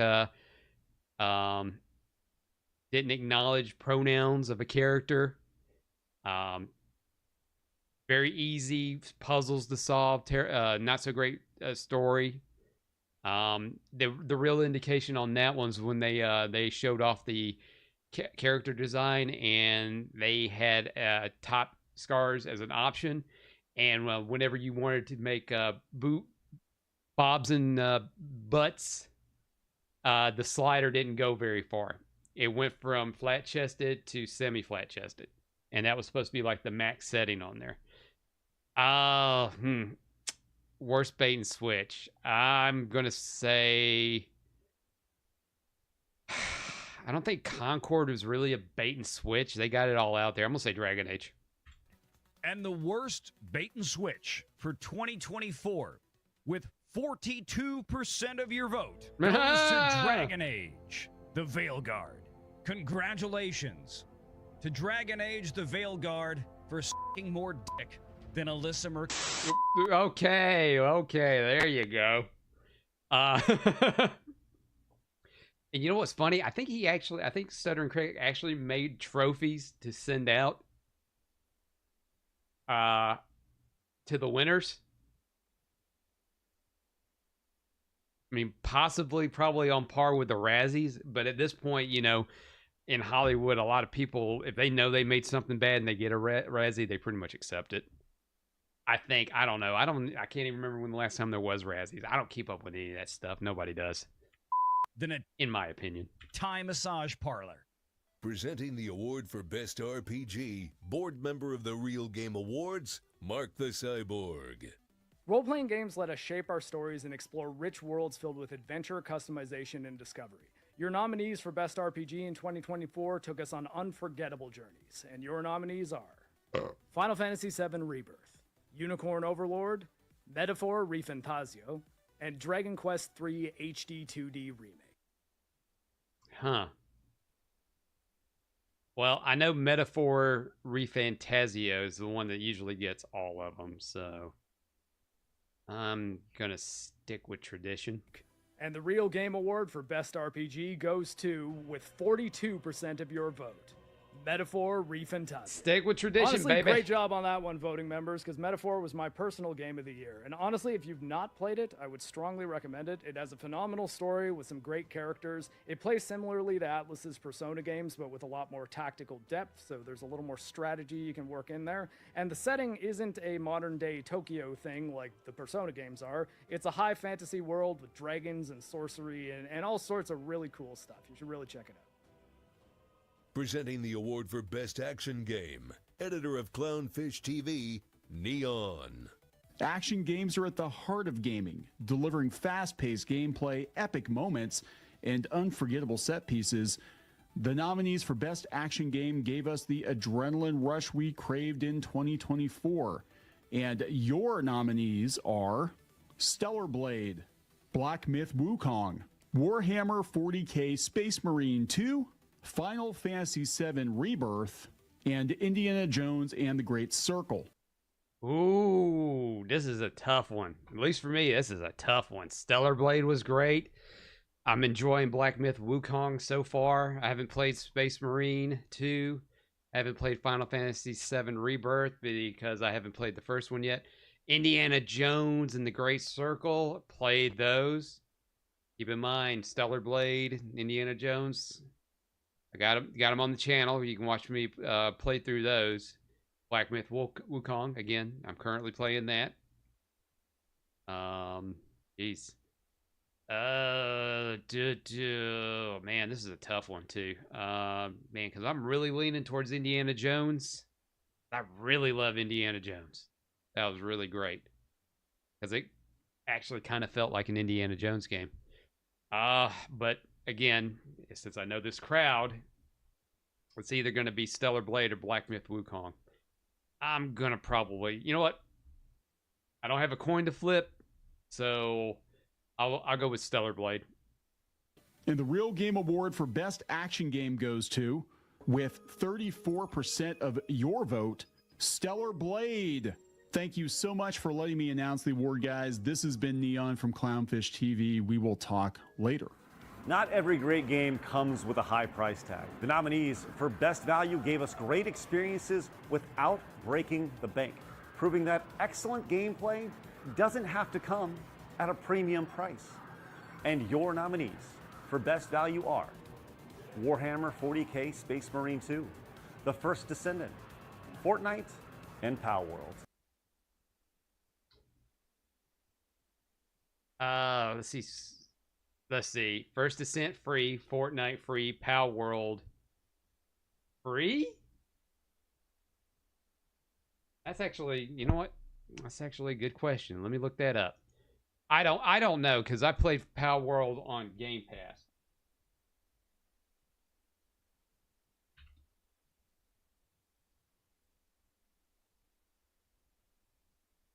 Speaker 1: acknowledge pronouns of a character. Very easy puzzles to solve. Not so great story. The real indication on that one's when they showed off the character design, and they had top scars as an option. And whenever you wanted to make bobs and butts, the slider didn't go very far. It went from flat-chested to semi-flat-chested, and that was supposed to be like the max setting on there. Worst bait and switch. I'm gonna say I don't think Concord was really a bait and switch. They got it all out there. I'm gonna say Dragon Age.
Speaker 13: And the worst bait and switch for 2024, with 42% of your vote, goes to Dragon Age, the Veilguard. Congratulations to Dragon Age, the Veilguard, for s***ing more dick than Alyssa Mercado.
Speaker 1: Okay, there you go. And you know what's funny? I think Stuttering Craig actually made trophies to send out to the winners. I mean, probably on par with the Razzies, but at this point, you know, in Hollywood, a lot of people, if they know they made something bad and they get a Razzie, they pretty much accept it. I don't know. I can't even remember when the last time there was Razzies. I don't keep up with any of that stuff. Nobody does. In my opinion.
Speaker 13: Thai Massage Parlor.
Speaker 2: Presenting the award for Best RPG, board member of the Real Game Awards, Mark the Cyborg.
Speaker 14: Role-playing games let us shape our stories and explore rich worlds filled with adventure, customization, and discovery. Your nominees for Best RPG in 2024 took us on unforgettable journeys, and your nominees are Final Fantasy VII Rebirth, Unicorn Overlord, Metaphor ReFantazio, and Dragon Quest III HD 2D Remake.
Speaker 1: Huh. Well, I know Metaphor ReFantazio is the one that usually gets all of them, so I'm going to stick with tradition.
Speaker 14: And the Real Game Award for Best RPG goes to, with 42% of your vote, Metaphor ReFantazio.
Speaker 1: Stick with tradition,
Speaker 14: honestly,
Speaker 1: baby.
Speaker 14: Great job on that one, voting members, because Metaphor was my personal game of the year. And honestly, if you've not played it, I would strongly recommend it. It has a phenomenal story with some great characters. It plays similarly to Atlus's Persona games, but with a lot more tactical depth, so there's a little more strategy you can work in there. And the setting isn't a modern-day Tokyo thing like the Persona games are. It's a high fantasy world with dragons and sorcery and all sorts of really cool stuff. You should really check it out.
Speaker 2: Presenting the award for Best Action Game, editor of Clownfish TV, Neon.
Speaker 15: Action games are at the heart of gaming, delivering fast-paced gameplay, epic moments, and unforgettable set pieces. The nominees for Best Action Game gave us the adrenaline rush we craved in 2024. And your nominees are Stellar Blade, Black Myth Wukong, Warhammer 40K Space Marine 2, Final Fantasy VII Rebirth, and Indiana Jones and the Great Circle.
Speaker 1: Ooh, this is a tough one. At least for me, this is a tough one. Stellar Blade was great. I'm enjoying Black Myth Wukong so far. I haven't played Space Marine 2. I haven't played Final Fantasy VII Rebirth because I haven't played the first one yet. Indiana Jones and the Great Circle, played those. Keep in mind, Stellar Blade, Indiana Jones, I got them on the channel. You can watch me play through those. Black Myth Wukong. Again, I'm currently playing that. Jeez. Man, this is a tough one too. Man, because I'm really leaning towards Indiana Jones. I really love Indiana Jones. That was really great because it actually kind of felt like an Indiana Jones game. But again, since I know this crowd, it's either going to be Stellar Blade or Black Myth Wukong. I'm going to probably, you know what? I don't have a coin to flip, so I'll go with Stellar Blade.
Speaker 15: And the Real Game Award for Best Action Game goes to, with 34% of your vote, Stellar Blade. Thank you so much for letting me announce the award, guys. This has been Neon from Clownfish TV. We will talk later.
Speaker 3: Not every great game comes with a high price tag. The nominees for Best Value gave us great experiences without breaking the bank, proving that excellent gameplay doesn't have to come at a premium price. And your nominees for Best Value are Warhammer 40K Space Marine 2, The First Descendant, Fortnite, and Palworld.
Speaker 1: Let's see. First Descent free, Fortnite free, Palworld free? That's actually, you know what? That's actually a good question. Let me look that up. I don't know because I played Palworld on Game Pass.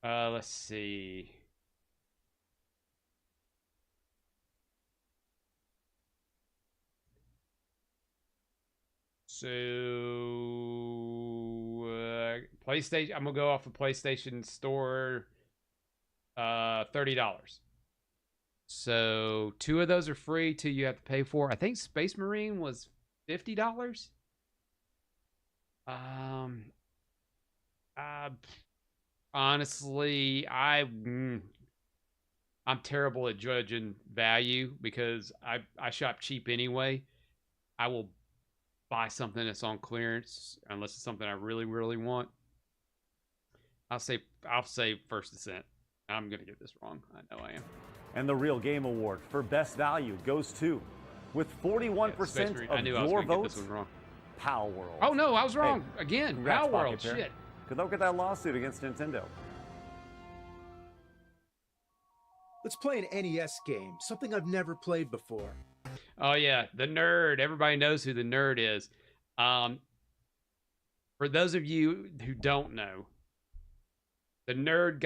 Speaker 1: Let's see. So, PlayStation, I'm going to go off of PlayStation Store, $30. So, 2 of those are free, 2 you have to pay for. I think Space Marine was $50. Honestly, I'm terrible at judging value because I shop cheap anyway. I will buy something that's on clearance unless it's something I really, really want. I'll say First Descent. I'm gonna get this wrong. I know I am.
Speaker 3: And the Real Game Award for Best Value goes to, with 41% of your votes, Palworld.
Speaker 1: Oh no, I was wrong again.
Speaker 3: Congrats,
Speaker 1: Palworld,
Speaker 3: Pocketeer.
Speaker 1: shit.
Speaker 3: Good luck with that lawsuit against Nintendo.
Speaker 16: Let's play an NES game, something I've never played before.
Speaker 1: Oh yeah, the nerd. Everybody knows who the nerd is. For those of you who don't know, the nerd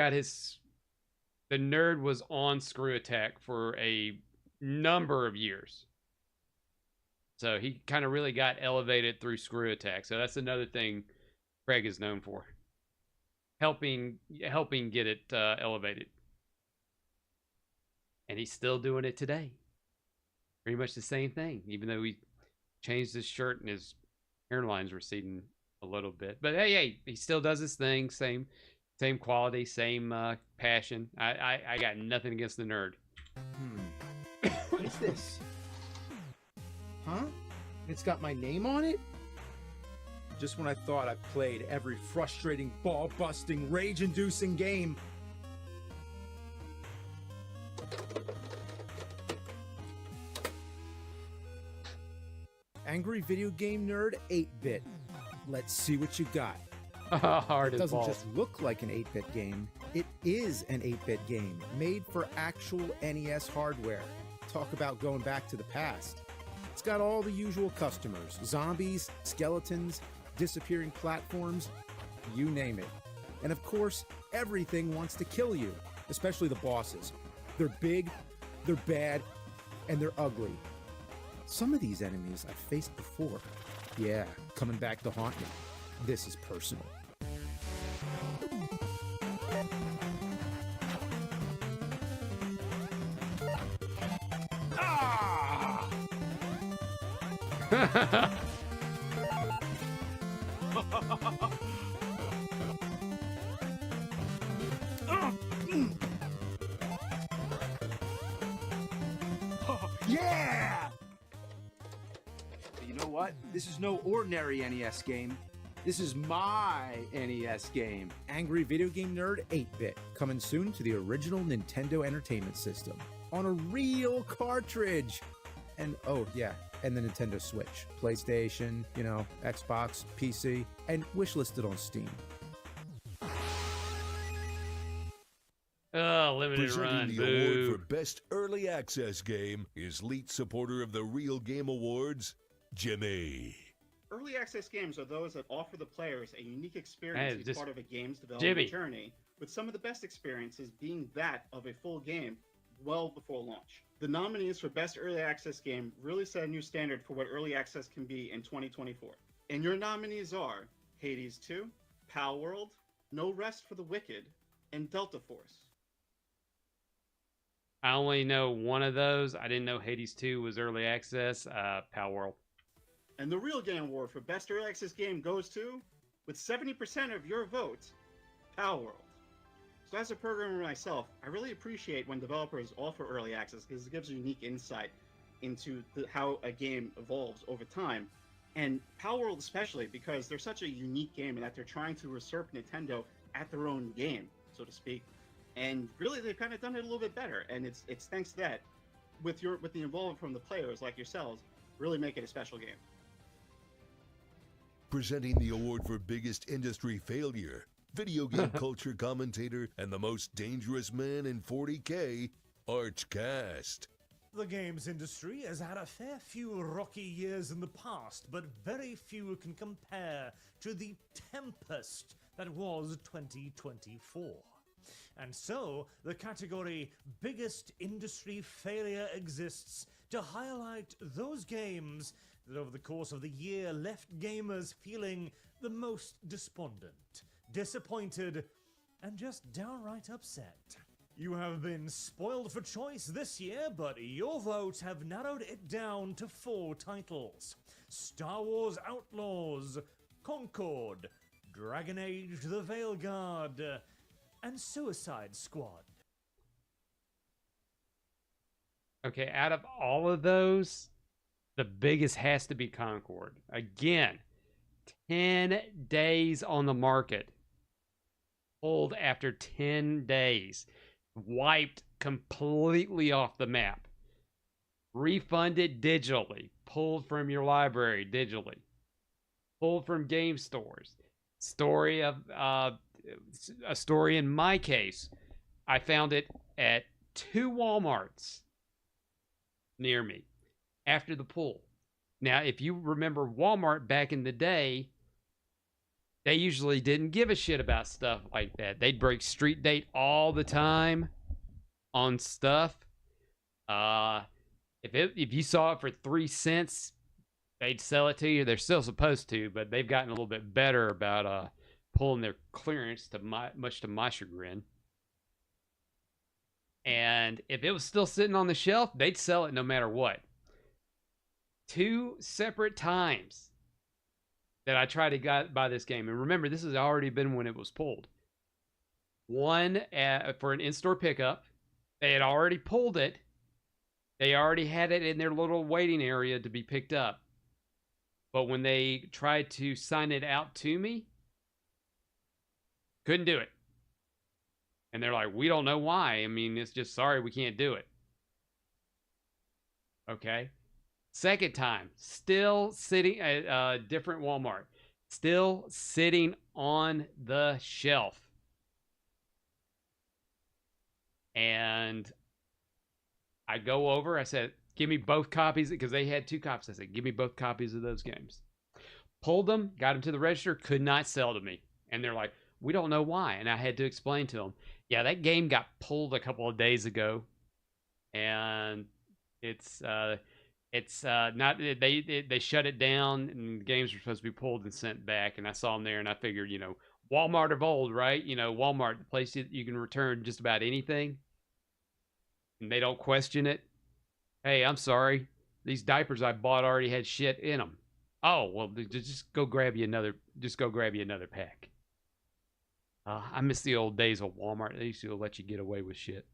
Speaker 1: was on Screw Attack for a number of years. So he kind of really got elevated through Screw Attack. So that's another thing Craig is known for. Helping get it elevated. And he's still doing it today. Pretty much the same thing, even though he changed his shirt and his hairline's receding a little bit. But hey, he still does his thing. Same quality, same passion. I got nothing against the nerd.
Speaker 16: What is this? Huh? It's got my name on it? Just when I thought I played every frustrating, ball-busting, rage-inducing game. Angry Video Game Nerd 8-Bit. Let's see what you got.
Speaker 1: Hard
Speaker 16: It
Speaker 1: as
Speaker 16: doesn't
Speaker 1: balls.
Speaker 16: just look like an 8-bit game. It is an 8-bit game made for actual NES hardware. Talk about going back to the past. It's got all the usual customers. Zombies, skeletons, disappearing platforms, you name it. And of course, everything wants to kill you, especially the bosses. They're big, they're bad, and they're ugly. Some of these enemies I've faced before. Yeah, coming back to haunt me. This is personal. Ah!
Speaker 17: Yeah! But you know what? This is no ordinary NES game. This is my NES game.
Speaker 16: Angry Video Game Nerd 8-Bit, coming soon to the original Nintendo Entertainment System on a real cartridge. And oh yeah, and the Nintendo Switch, PlayStation, Xbox, PC, and wishlisted on Steam.
Speaker 1: Oh, limited
Speaker 2: Presenting
Speaker 1: run.
Speaker 2: the
Speaker 1: Boo.
Speaker 2: award for Best Early Access Game is lead supporter of the Real Game Awards, Jimmy.
Speaker 18: Early access games are those that offer the players a unique experience
Speaker 1: Hey,
Speaker 18: as
Speaker 1: just-
Speaker 18: part of a game's development
Speaker 1: Jimmy.
Speaker 18: journey, with some of the best experiences being that of a full game well before launch. The nominees for Best Early Access Game really set a new standard for what early access can be in 2024. And your nominees are Hades 2, Pal World, No Rest for the Wicked, and Delta Force.
Speaker 1: I only know one of those. I didn't know Hades 2 was early access. Pal World.
Speaker 18: And the Real Game Award for Best Early Access Game goes to, with 70% of your votes, Pal World. So as a programmer myself, I really appreciate when developers offer early access because it gives a unique insight into how a game evolves over time. And Pal World especially, because they're such a unique game and that they're trying to usurp Nintendo at their own game, so to speak. And really, they've kind of done it a little bit better. And it's thanks to that, with the involvement from the players like yourselves, really make it a special game.
Speaker 2: Presenting the award for biggest industry failure, video game culture commentator, and the most dangerous man in 40K, Archcast.
Speaker 19: The games industry has had a fair few rocky years in the past, but very few can compare to the tempest that was 2024. And so, the category Biggest Industry Failure exists to highlight those games that over the course of the year left gamers feeling the most despondent, disappointed, and just downright upset. You have been spoiled for choice this year, but your votes have narrowed it down to 4 titles: Star Wars Outlaws, Concord, Dragon Age The Veilguard, and Suicide Squad.
Speaker 1: Okay, out of all of those, the biggest has to be Concord. Again, 10 days on the market. Pulled after 10 days. Wiped completely off the map. Refunded digitally. Pulled from your library digitally. Pulled from game stores. A story in my case, I found it at 2 Walmarts near me after the pull. Now, if you remember Walmart back in the day, they usually didn't give a shit about stuff like that. They'd break street date all the time on stuff. If you saw it for 3 cents, they'd sell it to you. They're still supposed to, but they've gotten a little bit better about pulling their clearance, much to my chagrin. And if it was still sitting on the shelf, they'd sell it no matter what. 2 separate times that I tried to buy this game. And remember, this has already been when it was pulled. One for an in-store pickup. They had already pulled it. They already had it in their little waiting area to be picked up. But when they tried to sign it out to me, couldn't do it. And they're like, we don't know why. I mean, it's just, sorry, we can't do it. Okay. Second time, still sitting at a different Walmart. Still sitting on the shelf. And I go over, I said, give me both copies, because they had 2 copies. I said, give me both copies of those games. Pulled them, got them to the register, could not sell to me. And they're like, we don't know why. And I had to explain to them, yeah, that game got pulled a couple of days ago. And it's not, they shut it down, and games were supposed to be pulled and sent back. And I saw them there, and I figured, Walmart of old, right? Walmart, the place you can return just about anything. And they don't question it. Hey, I'm sorry. These diapers I bought already had shit in them. Oh, well, just go grab you another pack. I miss the old days of Walmart. They used to let you get away with shit.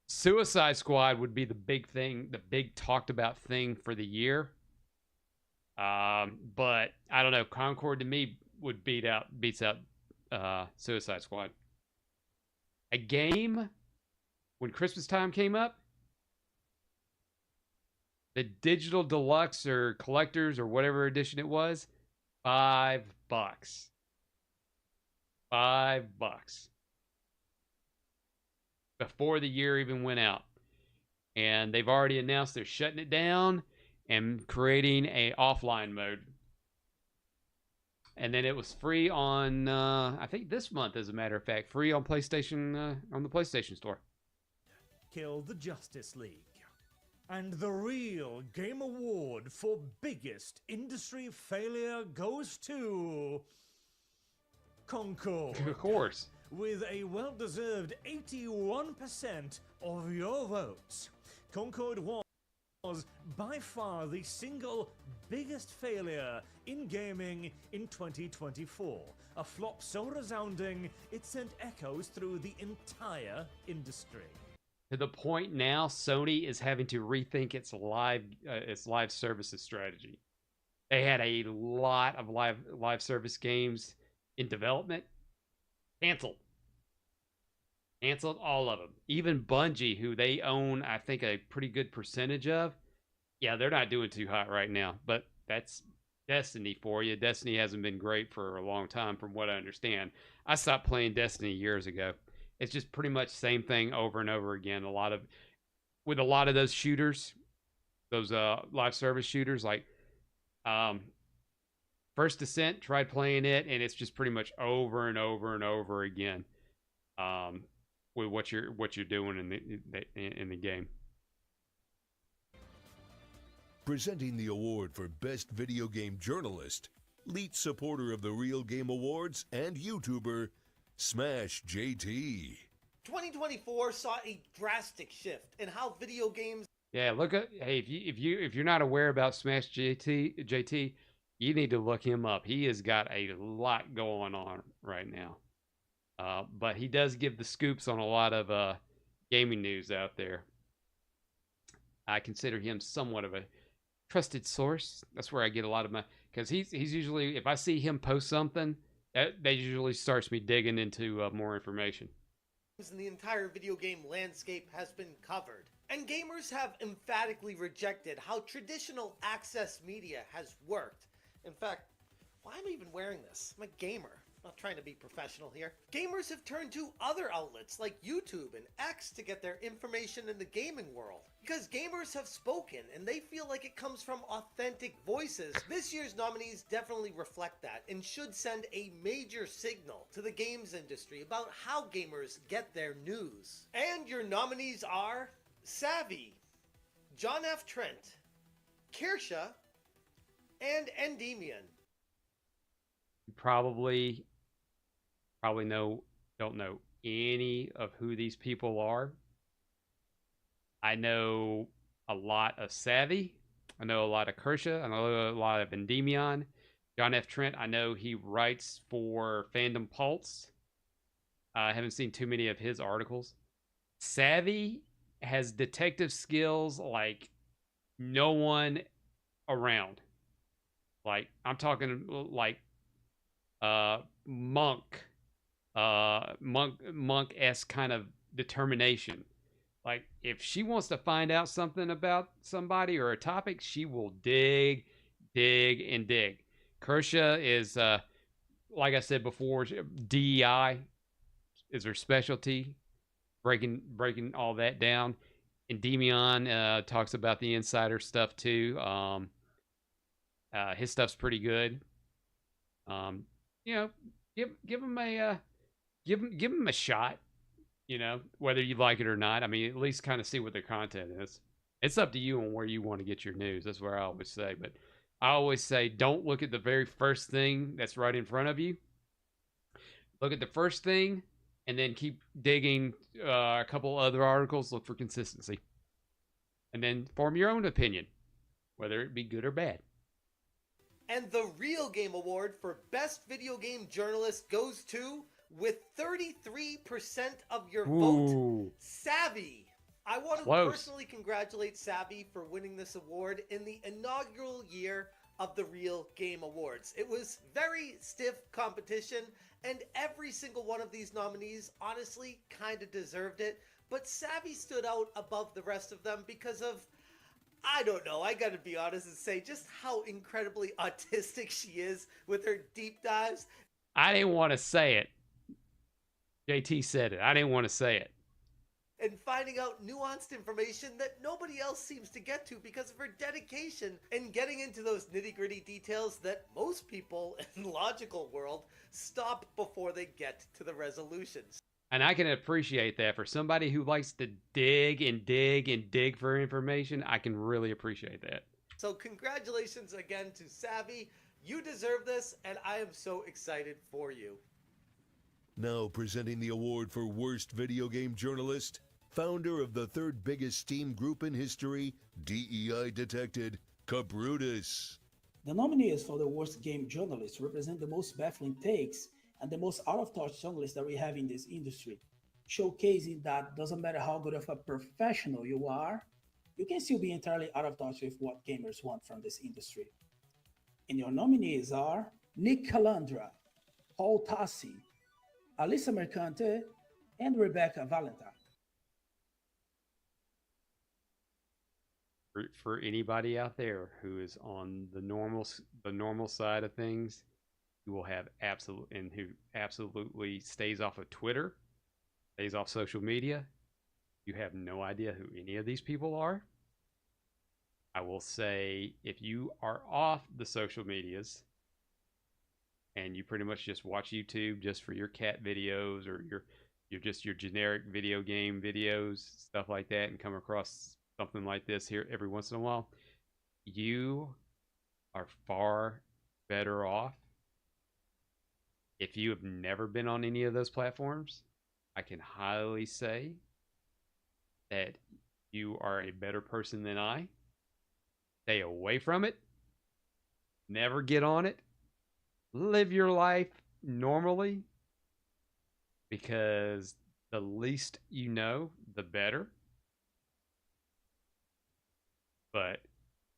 Speaker 1: Suicide Squad would be the big thing, the big talked about thing for the year. But I don't know. Concord to me beats out Suicide Squad. A game when Christmas time came up, the digital deluxe or collectors or whatever edition it was, $5. $5 before the year even went out. And they've already announced they're shutting it down and creating a offline mode. And then it was free on, I think this month, as a matter of fact, free on PlayStation, on the PlayStation Store.
Speaker 19: Kill the Justice League. And the real Game Award for biggest industry failure goes to Concord.
Speaker 1: Of course.
Speaker 19: With a well-deserved 81% of your votes. Concord was by far the single biggest failure in gaming in 2024. A flop so resounding, it sent echoes through the entire industry.
Speaker 1: To the point now, Sony is having to rethink its live services strategy. They had a lot of live service games in development. Canceled all of them. Even Bungie, who they own, I think, a pretty good percentage of. Yeah, they're not doing too hot right now, but that's Destiny for you. Destiny hasn't been great for a long time, from what I understand. I stopped playing Destiny years ago. It's just pretty much the same thing over and over again. With a lot of those shooters, those live service shooters, like First Descent, tried playing it, and it's just pretty much over and over and over again. With what you're doing in the game.
Speaker 2: Presenting the award for Best Video Game Journalist, lead supporter of the Real Game Awards and YouTuber, Smash JT.
Speaker 20: 2024 saw a drastic shift in how video games.
Speaker 1: Yeah, if you're not aware about Smash JT, you need to look him up. He has got a lot going on right now. But he does give the scoops on a lot of gaming news out there. I consider him somewhat of a trusted source. That's where I get a lot of my, because he's usually, if I see him post something, that usually starts me digging into more information.
Speaker 20: And the entire video game landscape has been covered. And gamers have emphatically rejected how traditional access media has worked. In fact, why am I even wearing this? I'm a gamer. Not trying to be professional here. Gamers have turned to other outlets like YouTube and X to get their information in the gaming world. Because gamers have spoken and they feel like it comes from authentic voices. This year's nominees definitely reflect that and should send a major signal to the games industry about how gamers get their news. And your nominees are Savvy, John F. Trent, Kirsha, and Endymion.
Speaker 1: You probably don't know any of who these people are. I know a lot of Savvy. I know a lot of Kirsha. I know a lot of Endymion. John F. Trent, I know he writes for Fandom Pulse. I haven't seen too many of his articles. Savvy has detective skills like no one around. Like, I'm talking like monk-esque kind of determination. Like, if she wants to find out something about somebody or a topic, she will dig. Kirsha is, like I said before, DEI is her specialty, breaking all that down. Endymion talks about the insider stuff too. His stuff's pretty good. Give him a shot. You know, whether you like it or not. I mean, at least kind of see what their content is. It's up to you on where you want to get your news. That's where I always say. But I always say, don't look at the very first thing that's right in front of you. Look at the first thing, and then keep digging a couple other articles. Look for consistency, and then form your own opinion, whether it be good or bad.
Speaker 20: And the Real Game Award for Best Video Game Journalist goes to, with 33% of your vote, Savvy. I want to personally congratulate Savvy for winning this award in the inaugural year of the Real Game Awards. It was very stiff competition, and every single one of these nominees honestly kind of deserved it, but Savvy stood out above the rest of them because of, I don't know, I gotta be honest and say just how incredibly autistic she is with her deep dives.
Speaker 1: I didn't want to say it. JT said it. I didn't want to say it.
Speaker 20: And finding out nuanced information that nobody else seems to get to because of her dedication and getting into those nitty-gritty details that most people in the logical world stop before they get to the resolutions.
Speaker 1: And I can appreciate that. For somebody who likes to dig and dig and dig for information, I can really appreciate that.
Speaker 20: So congratulations again to Savvy. You deserve this, and I am so excited for you.
Speaker 2: Now presenting the award for Worst Video Game Journalist, founder of the third biggest Steam group in history, DEI detected, Kabrutus.
Speaker 21: The nominees for the Worst Game Journalist represent the most baffling takes and the most out-of-touch journalists that we have in this industry, showcasing that doesn't matter how good of a professional you are, you can still be entirely out of touch with what gamers want from this industry. And your nominees are Nick Calandra, Paul Tassi, Alyssa Mercante, and Rebecca Valentine.
Speaker 1: For anybody out there who is on the normal side of things, who will have who absolutely stays off of Twitter, stays off social media, you have no idea who any of these people are. I will say, if you are off the social medias and you pretty much just watch YouTube just for your cat videos or your generic video game videos, stuff like that, and come across something like this here every once in a while, you are far better off. If you have never been on any of those platforms, I can highly say that you are a better person than I. Stay away from it. Never get on it. Live your life normally, because the least you know, the better. But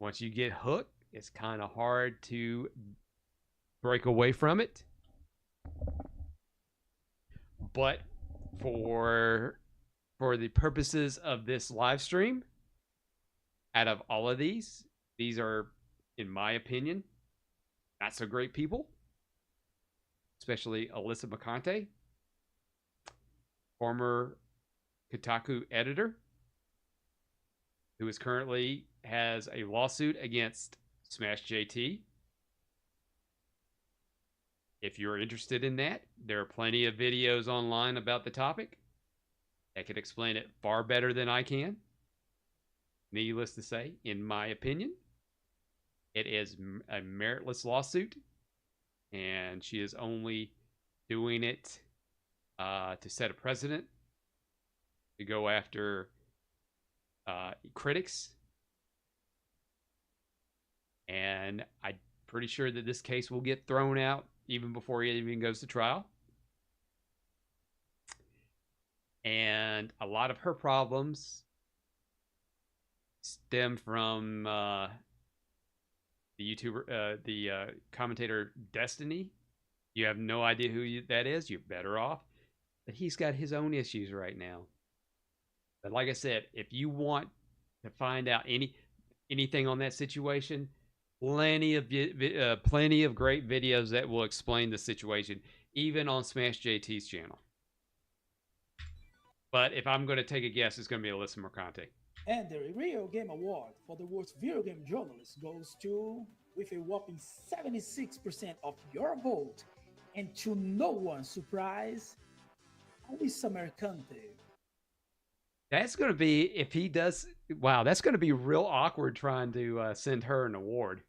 Speaker 1: once you get hooked, it's kind of hard to break away from it. But for the purposes of this live stream, out of all of these are, in my opinion, not so great people. Especially Alyssa Mercante, former Kotaku editor, who is currently has a lawsuit against Smash JT. If you're interested in that, there are plenty of videos online about the topic that can explain it far better than I can. Needless to say, in my opinion, it is a meritless lawsuit, and she is only doing it to set a precedent, to go after critics. And I'm pretty sure that this case will get thrown out even before it even goes to trial. And a lot of her problems stem from the YouTuber, the commentator Destiny. You have no idea who that is. You're better off. But he's got his own issues right now. But like I said, if you want to find out anything on that situation, plenty of great videos that will explain the situation, even on Smash JT's channel. But if I'm going to take a guess, it's going to be Alyssa Mercante.
Speaker 21: And the Real Game Award for the Worst Video Game Journalist goes to, with a whopping 76% of your vote, and to no one's surprise, Alyssa Mercante.
Speaker 1: That's going to be, if he does, wow, that's going to be real awkward trying to send her an award.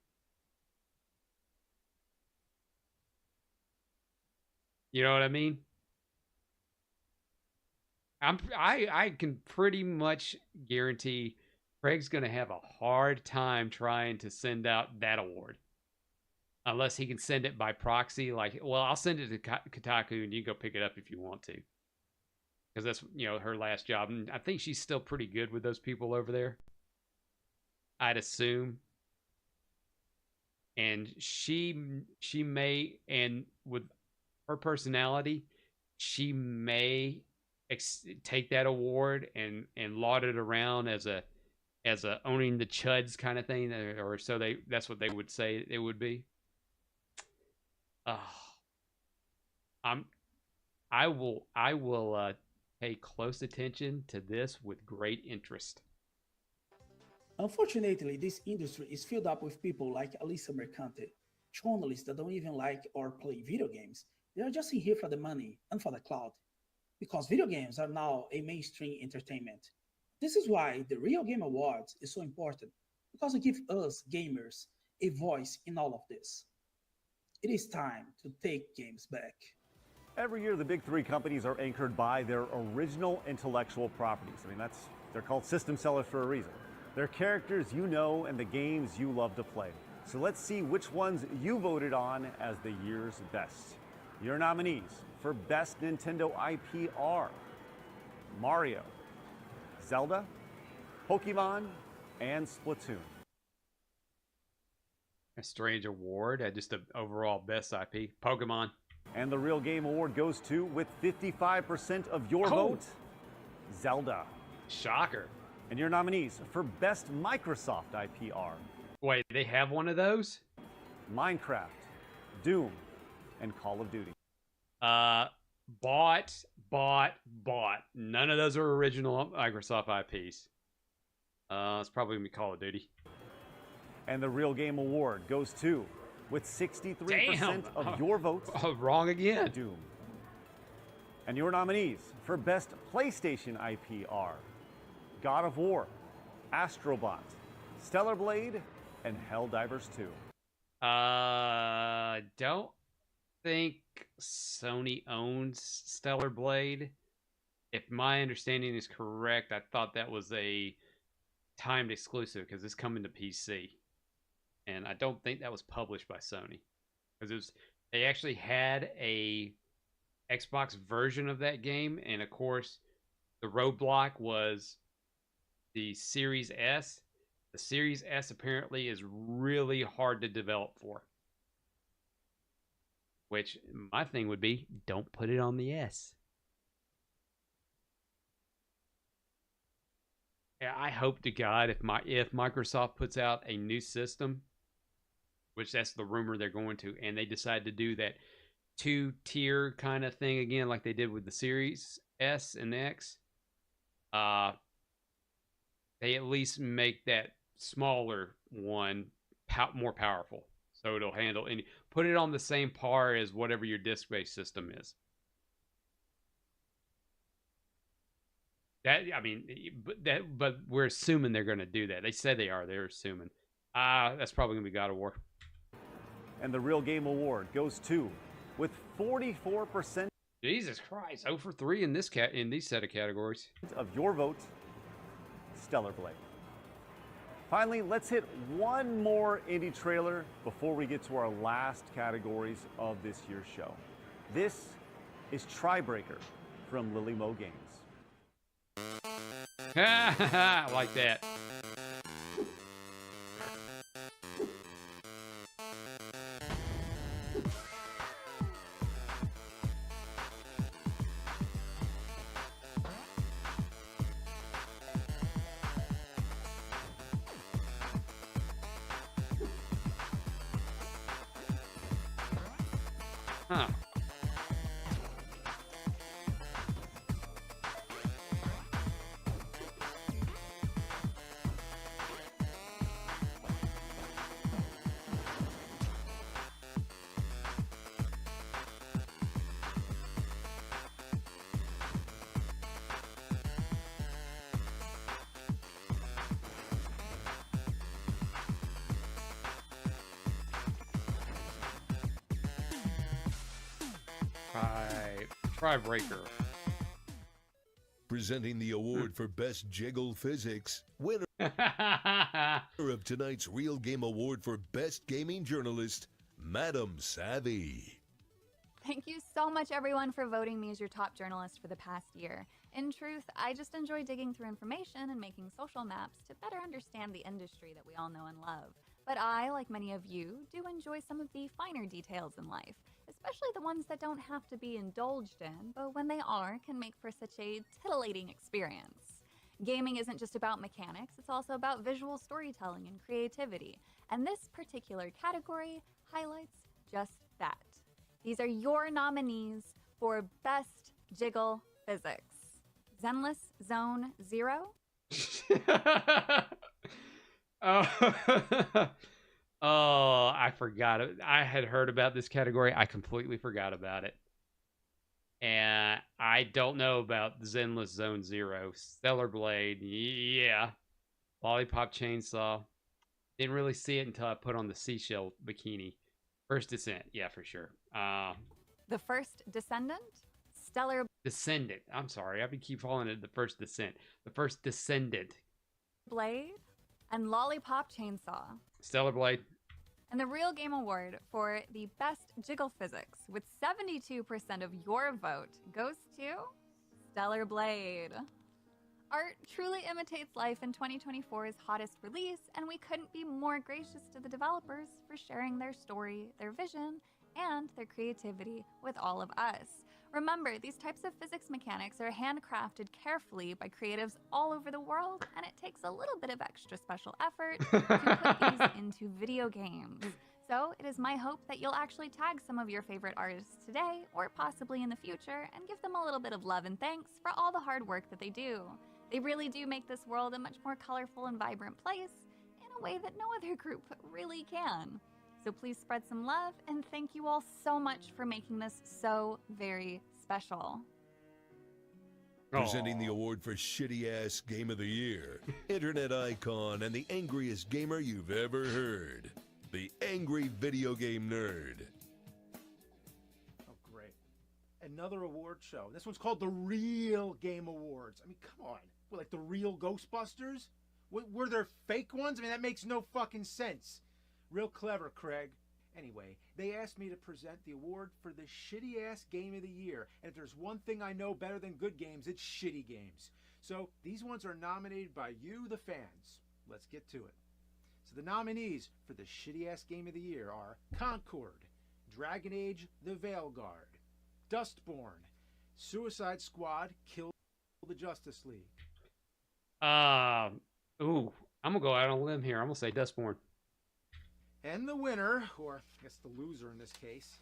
Speaker 1: You know what I mean? I can pretty much guarantee Craig's going to have a hard time trying to send out that award. Unless he can send it by proxy, like, well, I'll send it to Kotaku and you go pick it up if you want to. Because that's, her last job. And I think she's still pretty good with those people over there, I'd assume. and she may, and with her personality, she may take that award and laud it around as a owning the chuds kind of thing, or so that's what they would say it would be. I will pay close attention to this with great interest.
Speaker 21: Unfortunately, this industry is filled up with people like Alisa Mercante, journalists that don't even like or play video games. They are just in here for the money and for the clout, because video games are now a mainstream entertainment. This is why the Real Game Awards is so important, because it gives us gamers a voice in all of this. It is time to take games back.
Speaker 3: Every year, the big three companies are anchored by their original intellectual properties. I mean, they're called system sellers for a reason. They're characters you know and the games you love to play. So let's see which ones you voted on as the year's best. Your nominees for Best Nintendo IP are Mario, Zelda, Pokemon, and Splatoon.
Speaker 1: A strange award, just an overall best IP. Pokemon.
Speaker 3: And the Real Game Award goes to, with 55% of your vote, Zelda.
Speaker 1: Shocker.
Speaker 3: And your nominees for Best Microsoft IP are...
Speaker 1: Wait, they have one of those?
Speaker 3: Minecraft, Doom, and Call of Duty.
Speaker 1: Bought. None of those are original Microsoft IPs. It's probably going to be Call of Duty.
Speaker 3: And the Real Game Award goes to, with 63% of your votes...
Speaker 1: wrong again.
Speaker 3: Doom. And your nominees for Best PlayStation IP are God of War, Astrobot, Stellar Blade, and Helldivers 2.
Speaker 1: Don't think Sony owns Stellar Blade. If my understanding is correct, I thought that was a timed exclusive because it's coming to PC. And I don't think that was published by Sony. Because they actually had a Xbox version of that game, and of course, the roadblock was the Series S. The Series S apparently is really hard to develop for. Which, my thing would be, don't put it on the S. Yeah, I hope to God if Microsoft puts out a new system, which that's the rumor they're going to, and they decide to do that two-tier kind of thing again like they did with the Series S and X, they at least make that smaller one more powerful, so it'll handle any. Put it on the same par as whatever your disk-based system is. But we're assuming they're going to do that. They said they are. They're assuming. That's probably going to be God of War.
Speaker 3: And the Real Game Award goes to, with 44%.
Speaker 1: Jesus Christ, 0 for 3 in these set of categories.
Speaker 3: Of your vote, Stellar Blade. Finally, let's hit one more indie trailer before we get to our last categories of this year's show. This is Tribreaker from Lily Mo Games.
Speaker 1: I like that. Huh. Tribreaker.
Speaker 2: Presenting the award for Best Jiggle Physics, winner of tonight's Real Game Award for Best Gaming Journalist, Madam Savvy.
Speaker 4: Thank you so much, everyone, for voting me as your top journalist for the past year. In truth, I just enjoy digging through information and making social maps to better understand the industry that we all know and love. But I, like many of you, do enjoy some of the finer details in life, especially the ones that don't have to be indulged in, but when they are, can make for such a titillating experience. Gaming isn't just about mechanics, it's also about visual storytelling and creativity, and this particular category highlights just that. These are your nominees for Best Jiggle Physics. Zenless Zone Zero.
Speaker 1: Oh, I forgot it. I had heard about this category. I completely forgot about it. And I don't know about Zenless Zone Zero. Stellar Blade, yeah. Lollipop Chainsaw. Didn't really see it until I put on the seashell bikini. First Descent, yeah, for sure.
Speaker 4: The First Descendant. Stellar
Speaker 1: Descendant. I'm sorry. I've been keep calling it the First Descent. The First Descendant.
Speaker 4: Blade. And Lollipop Chainsaw.
Speaker 1: Stellar Blade.
Speaker 4: And the Real Game Award for the Best Jiggle Physics, with 72% of your vote, goes to Stellar Blade. Art truly imitates life in 2024's hottest release, and we couldn't be more gracious to the developers for sharing their story, their vision, and their creativity with all of us. Remember, these types of physics mechanics are handcrafted carefully by creatives all over the world, and it takes a little bit of extra special effort to put these into video games. So it is my hope that you'll actually tag some of your favorite artists today, or possibly in the future, and give them a little bit of love and thanks for all the hard work that they do. They really do make this world a much more colorful and vibrant place in a way that no other group really can. So please spread some love, and thank you all so much for making this so very special.
Speaker 2: Presenting the award for Shitty Ass Game of the Year, Internet icon and the angriest gamer you've ever heard, the Angry Video Game Nerd.
Speaker 5: Oh, great. Another award show. This one's called the Real Game Awards. I mean, come on. We're like the real Ghostbusters? Were there fake ones? I mean, that makes no fucking sense. Real clever, Craig. Anyway, they asked me to present the award for the shitty-ass game of the year. And if there's one thing I know better than good games, it's shitty games. So these ones are nominated by you, the fans. Let's get to it. So the nominees for the shitty-ass game of the year are Concord, Dragon Age: The Veilguard, Dustborn, Suicide Squad: Kill the Justice League.
Speaker 1: I'm gonna go out on a limb here. I'm gonna say Dustborn.
Speaker 5: And the winner, or I guess the loser in this case,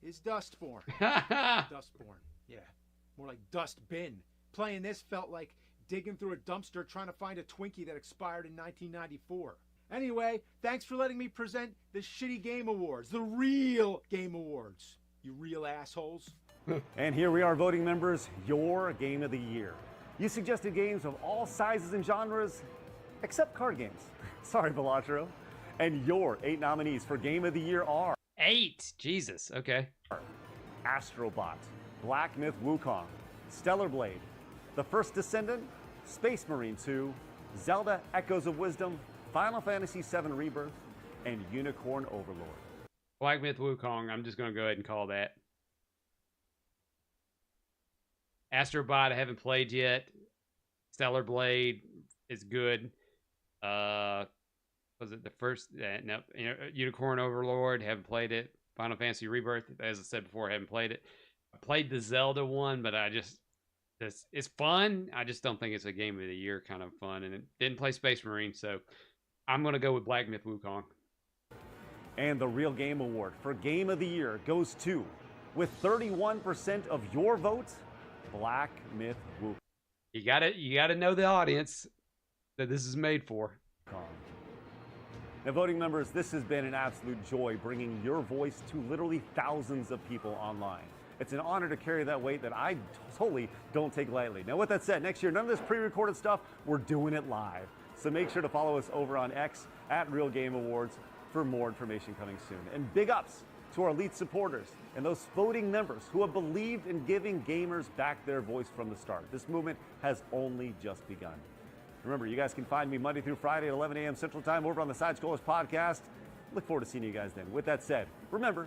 Speaker 5: is Dustborn. Dustborn, yeah. More like Dustbin. Playing this felt like digging through a dumpster trying to find a Twinkie that expired in 1994. Anyway, thanks for letting me present the Shitty Game Awards, the Real Game Awards, you real assholes.
Speaker 3: And here we are, voting members, your game of the year. You suggested games of all sizes and genres, except card games. Sorry, Velotro. And your 8 nominees for Game of the Year are
Speaker 1: 8. Jesus. Okay.
Speaker 3: Astrobot, Black Myth Wukong, Stellar Blade, The First Descendant, Space Marine 2, Zelda Echoes of Wisdom, Final Fantasy VII Rebirth, and Unicorn Overlord.
Speaker 1: Black Myth Wukong. I'm just gonna go ahead and call that. Astrobot I haven't played yet. Stellar Blade is good. Was it the first? No, Unicorn Overlord. Haven't played it. Final Fantasy Rebirth. As I said before, I haven't played it. I played the Zelda one, but it's fun. I just don't think it's a game of the year kind of fun. And it didn't play Space Marine, so I'm gonna go with Black Myth Wukong.
Speaker 3: And the Real Game Award for Game of the Year goes to, with 31% of your votes, Black Myth Wukong.
Speaker 1: You gotta know the audience that this is made for.
Speaker 3: Now, voting members, this has been an absolute joy bringing your voice to literally thousands of people online. It's an honor to carry that weight that I totally don't take lightly. Now, with that said, next year, none of this pre-recorded stuff, we're doing it live. So make sure to follow us over on X at Real Game Awards for more information coming soon. And big ups to our elite supporters and those voting members who have believed in giving gamers back their voice from the start. This movement has only just begun. Remember, you guys can find me Monday through Friday at 11 a.m. Central Time over on the Side Scrollers podcast. Look forward to seeing you guys then. With that said, remember,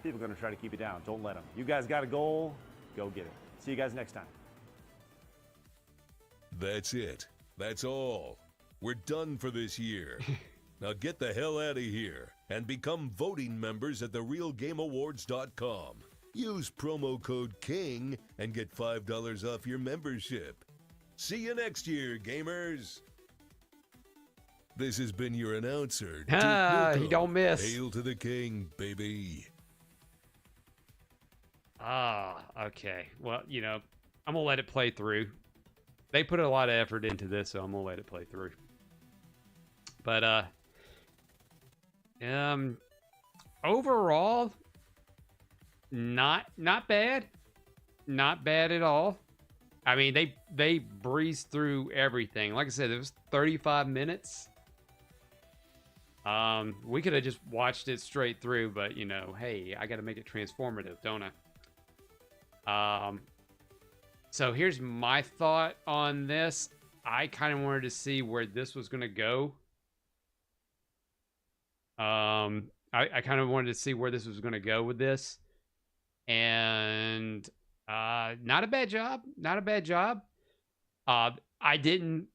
Speaker 3: people are going to try to keep you down. Don't let them. You guys got a goal, go get it. See you guys next time.
Speaker 2: That's it. That's all. We're done for this year. Now get the hell out of here and become voting members at therealgameawards.com. Use promo code KING and get $5 off your membership. See you next year, gamers. This has been your announcer, Duke
Speaker 1: He
Speaker 2: Nukem.
Speaker 1: don't miss.
Speaker 2: Hail to the king, baby.
Speaker 1: Okay. Well, you know, I'm gonna let it play through. They put a lot of effort into this, so I'm gonna let it play through. But overall, not bad. Not bad at all. I mean, they breezed through everything. Like I said, it was 35 minutes. We could have just watched it straight through, but you know, hey, I got to make it transformative, don't I? So here's my thought on this. I kind of wanted to see where this was going to go. I kind of wanted to see where this was going to go with this. And not a bad job. Not a bad job. I didn't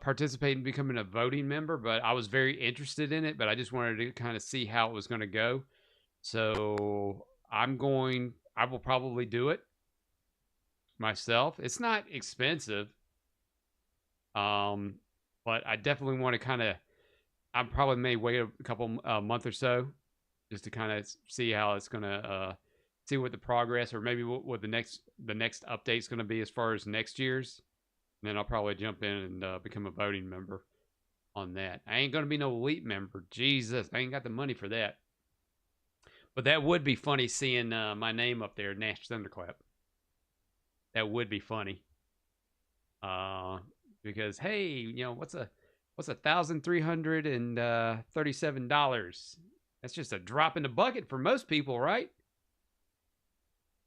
Speaker 1: participate in becoming a voting member, but I was very interested in it, but I just wanted to kind of see how it was going to go. So I will probably do it myself. It's not expensive. But I definitely want to kind of, I probably may wait a couple month or so just to kind of see how it's going to, see what the progress, or maybe what the next update is going to be as far as next year's. And then I'll probably jump in and become a voting member on that. I ain't going to be no elite member. Jesus, I ain't got the money for that. But that would be funny seeing my name up there, Nash Thunderclap. That would be funny. Because hey, you know, what's $1,337? That's just a drop in the bucket for most people, right?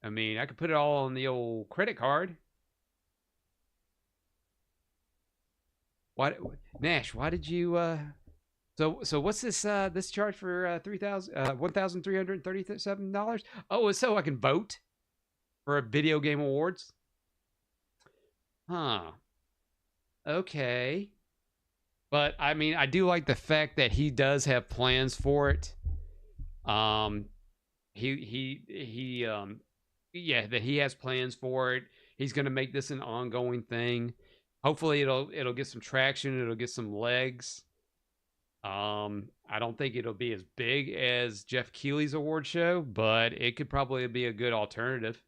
Speaker 1: I mean, I could put it all on the old credit card. Why, Nash? Why did you? So what's this? This charge for $1,337? Oh, it's so I can vote for a video game awards. Huh. Okay. But I mean, I do like the fact that he does have plans for it. Yeah, that he has plans for it. He's going to make this an ongoing thing. Hopefully it'll get some traction, it'll get some legs. I don't think it'll be as big as Jeff Keighley's award show, but it could probably be a good alternative.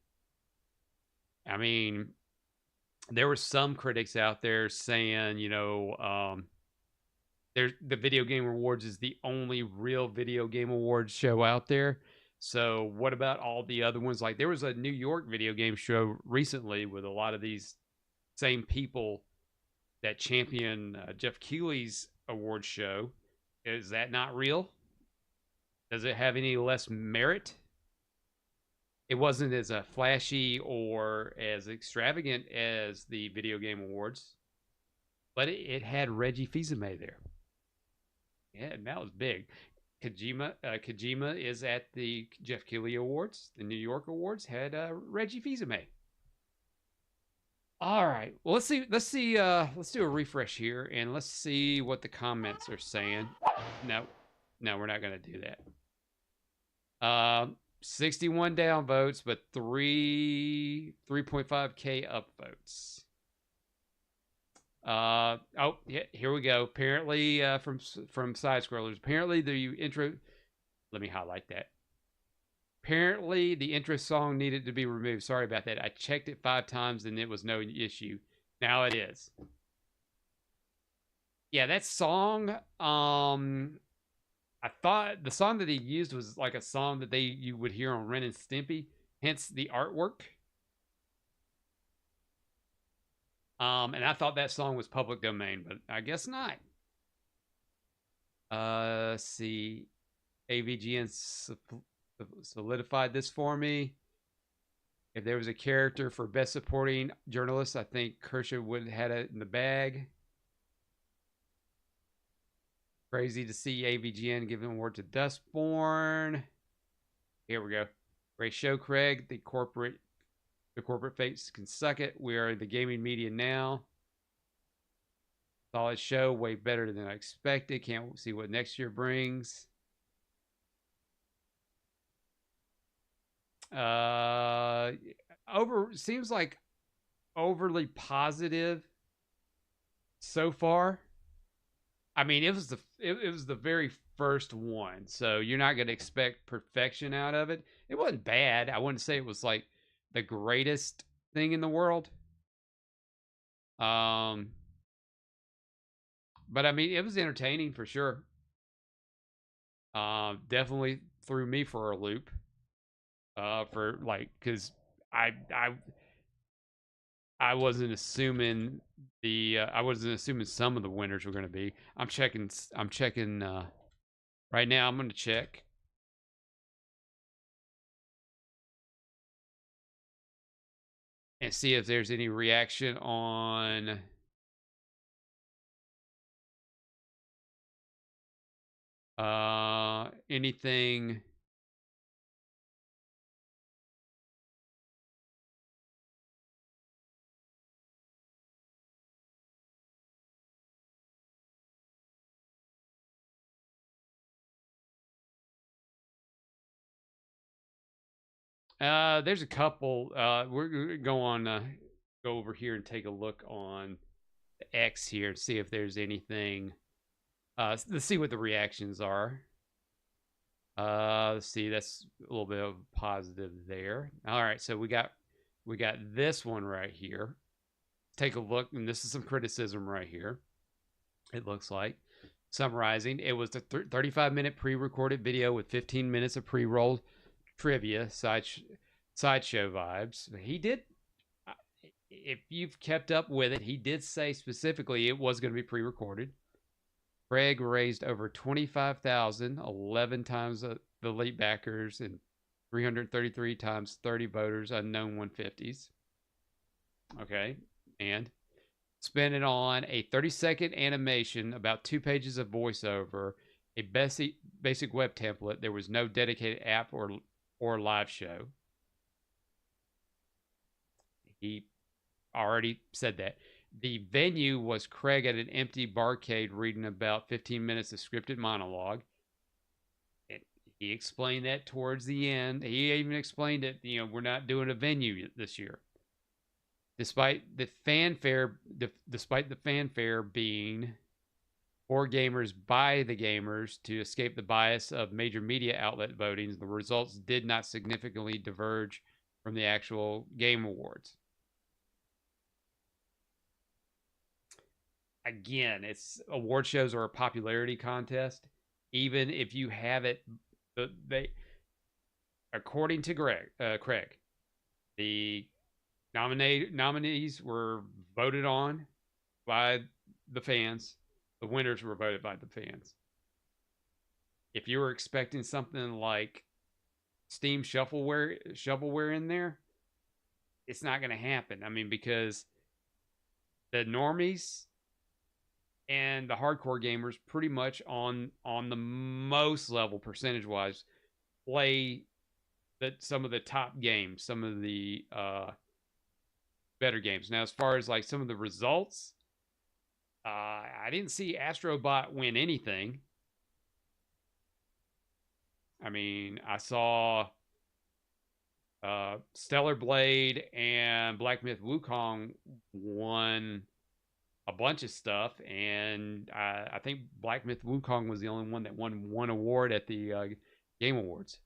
Speaker 1: I mean, there were some critics out there saying, you know, the Video Game Awards is the only real video game awards show out there. So what about all the other ones? Like there was a New York video game show recently with a lot of these same people that champion Jeff Keighley's award show. Is that not real? Does it have any less merit? It wasn't as flashy or as extravagant as the Video Game Awards, but it had Reggie Fils-Aimé there. Yeah, and that was big. Kojima is at the Jeff Keighley Awards. The New York Awards had Reggie Fils-Aimé. All right. Well, let's see. Let's do a refresh here, and let's see what the comments are saying. No, we're not going to do that. 61 downvotes, but 3.5K upvotes. Oh, yeah, here we go. Apparently, from side scrollers. Apparently, the intro. Let me highlight that. Apparently, the intro song needed to be removed. Sorry about that. I checked it 5 times and it was no issue. Now it is. Yeah, that song. I thought the song that he used was like a song that you would hear on Ren and Stimpy. Hence the artwork. And I thought that song was public domain, but I guess not. Let's see. AVGN solidified this for me. If there was a character for best supporting journalist, I think Kershaw would have had it in the bag. Crazy to see AVGN give an award to Dustborn. Here we go. Great show, Craig. The corporate fates can suck it. We are the gaming media now. Solid show, way better than I expected. Can't see what next year brings. Seems like overly positive so far. I mean, it was the very first one, so you're not going to expect perfection out of it. It wasn't bad. I wouldn't say it was like the greatest thing in the world. But I mean, it was entertaining for sure. Definitely threw me for a loop. For like, because I wasn't assuming some of the winners were going to be. I'm checking right now. I'm going to check. And see if there's any reaction on anything. There's a couple. We're gonna go over here and take a look on the X here and see if there's anything. Let's see what the reactions are. Let's see. That's a little bit of positive there. All right, so we got this one right here. Take a look, and this is some criticism right here. It looks like summarizing. It was the 35-minute pre-recorded video with 15 minutes of pre-rolled trivia, sideshow vibes. He did, if you've kept up with it, he did say specifically it was going to be pre-recorded. Craig raised over $25,000, 11 times the elite backers, and 333 times 30 voters, unknown 150s. Okay, and spent it on a 30-second animation, about 2 pages of voiceover, a basic web template. There was no dedicated app or live show. He already said that. The venue was Craig at an empty barcade reading about 15 minutes of scripted monologue. He explained that towards the end. He even explained it, we're not doing a venue this year. Despite the fanfare being for gamers by the gamers to escape the bias of major media outlet votings, the results did not significantly diverge from the actual Game Awards. Again, award shows are a popularity contest. Even if you have it, according to Craig, the nominees were voted on by the fans. The winners were voted by the fans. If you were expecting something like Steam shovelware in there, it's not going to happen. I mean, because the normies and the hardcore gamers pretty much on the most level percentage wise play some of the top games, some of the better games. Now, as far as like some of the results, I didn't see Astrobot win anything. I mean, I saw Stellar Blade and Black Myth Wukong won a bunch of stuff, and I think Black Myth Wukong was the only one that won one award at the Game Awards.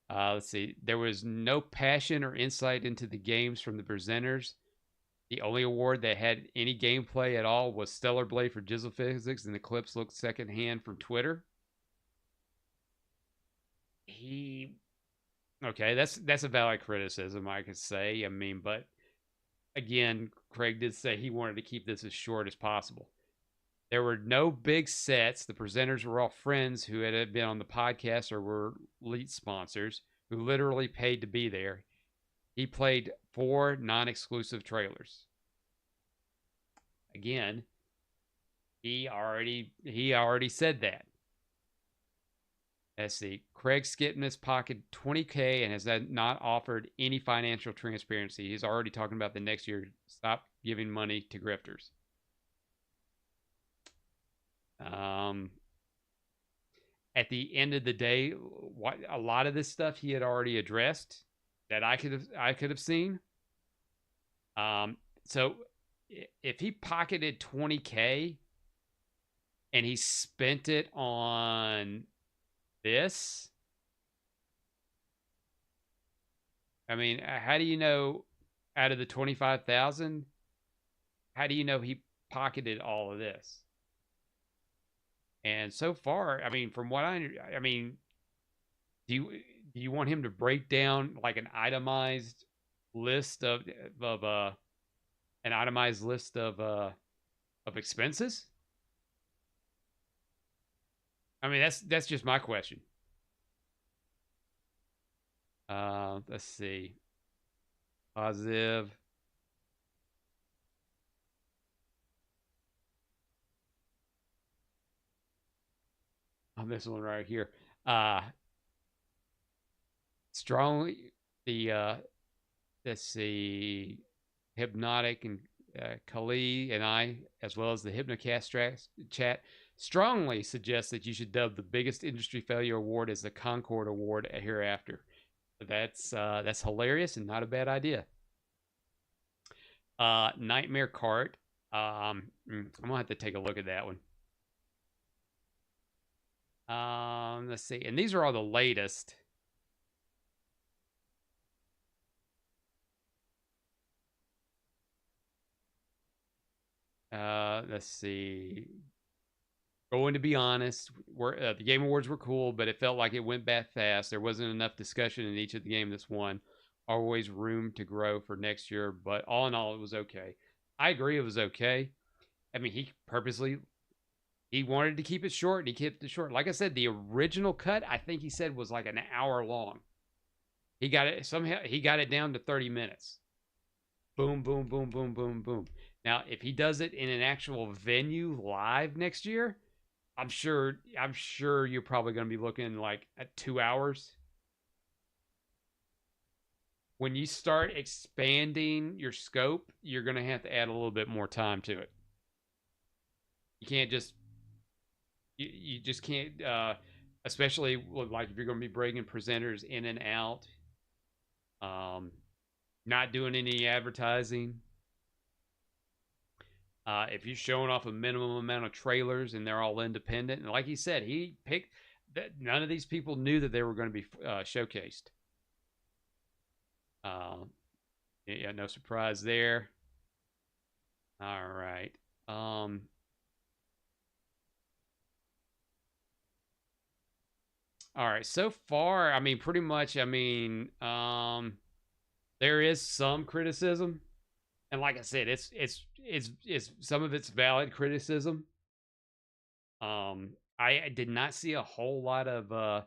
Speaker 1: Let's see. There was no passion or insight into the games from the presenters. The only award that had any gameplay at all was Stellar Blade for Jizzle Physics, and the clips looked secondhand from Twitter. Okay, that's a valid criticism, I could say. I mean, but again, Craig did say he wanted to keep this as short as possible. There were no big sets. The presenters were all friends who had been on the podcast or were elite sponsors who literally paid to be there. He played 4 non-exclusive trailers. Again, he already said that. Let's see. Craig Skipness pocketed $20K and has not offered any financial transparency. He's already talking about the next year. Stop giving money to grifters. At the end of the day, a lot of this stuff he had already addressed that I could have seen. So if he pocketed $20K and he spent it on this, I mean, how do you know out of the 25,000? How do you know he pocketed all of this? And so far, I mean, from what I mean, do you want him to break down like an itemized list of expenses? I mean, that's just my question. Let's see. Positive. On this one right here. Strongly let's see, Hypnotic and Kali and I, as well as the Hypnocast chat, strongly suggest that you should dub the biggest industry failure award as the Concord Award hereafter. That's hilarious and not a bad idea. Nightmare Cart. I'm gonna have to take a look at that one. Let's see, and these are all the latest. Let's see. Going to be honest, the Game Awards were cool, but it felt like it went back fast. There wasn't enough discussion in each of the games that's won. Always room to grow for next year, but all in all, it was okay. I agree, it was okay. I mean, he wanted to keep it short, and he kept it short. Like I said, the original cut, I think he said, was like an hour long. He got it down to 30 minutes. Boom, boom, boom, boom, boom, boom. Now, if he does it in an actual venue live next year, I'm sure you're probably going to be looking like at 2 hours. When you start expanding your scope, you're going to have to add a little bit more time to it. You can't just you just can't, especially like if you're going to be bringing presenters in and out, not doing any advertising. If you're showing off a minimum amount of trailers and they're all independent, and like he said, he picked that none of these people knew that they were going to be showcased. Yeah, no surprise there. All right. All right. So far, I mean, pretty much. I mean, there is some criticism. And like I said, it's some of it's valid criticism. I did not see a whole lot of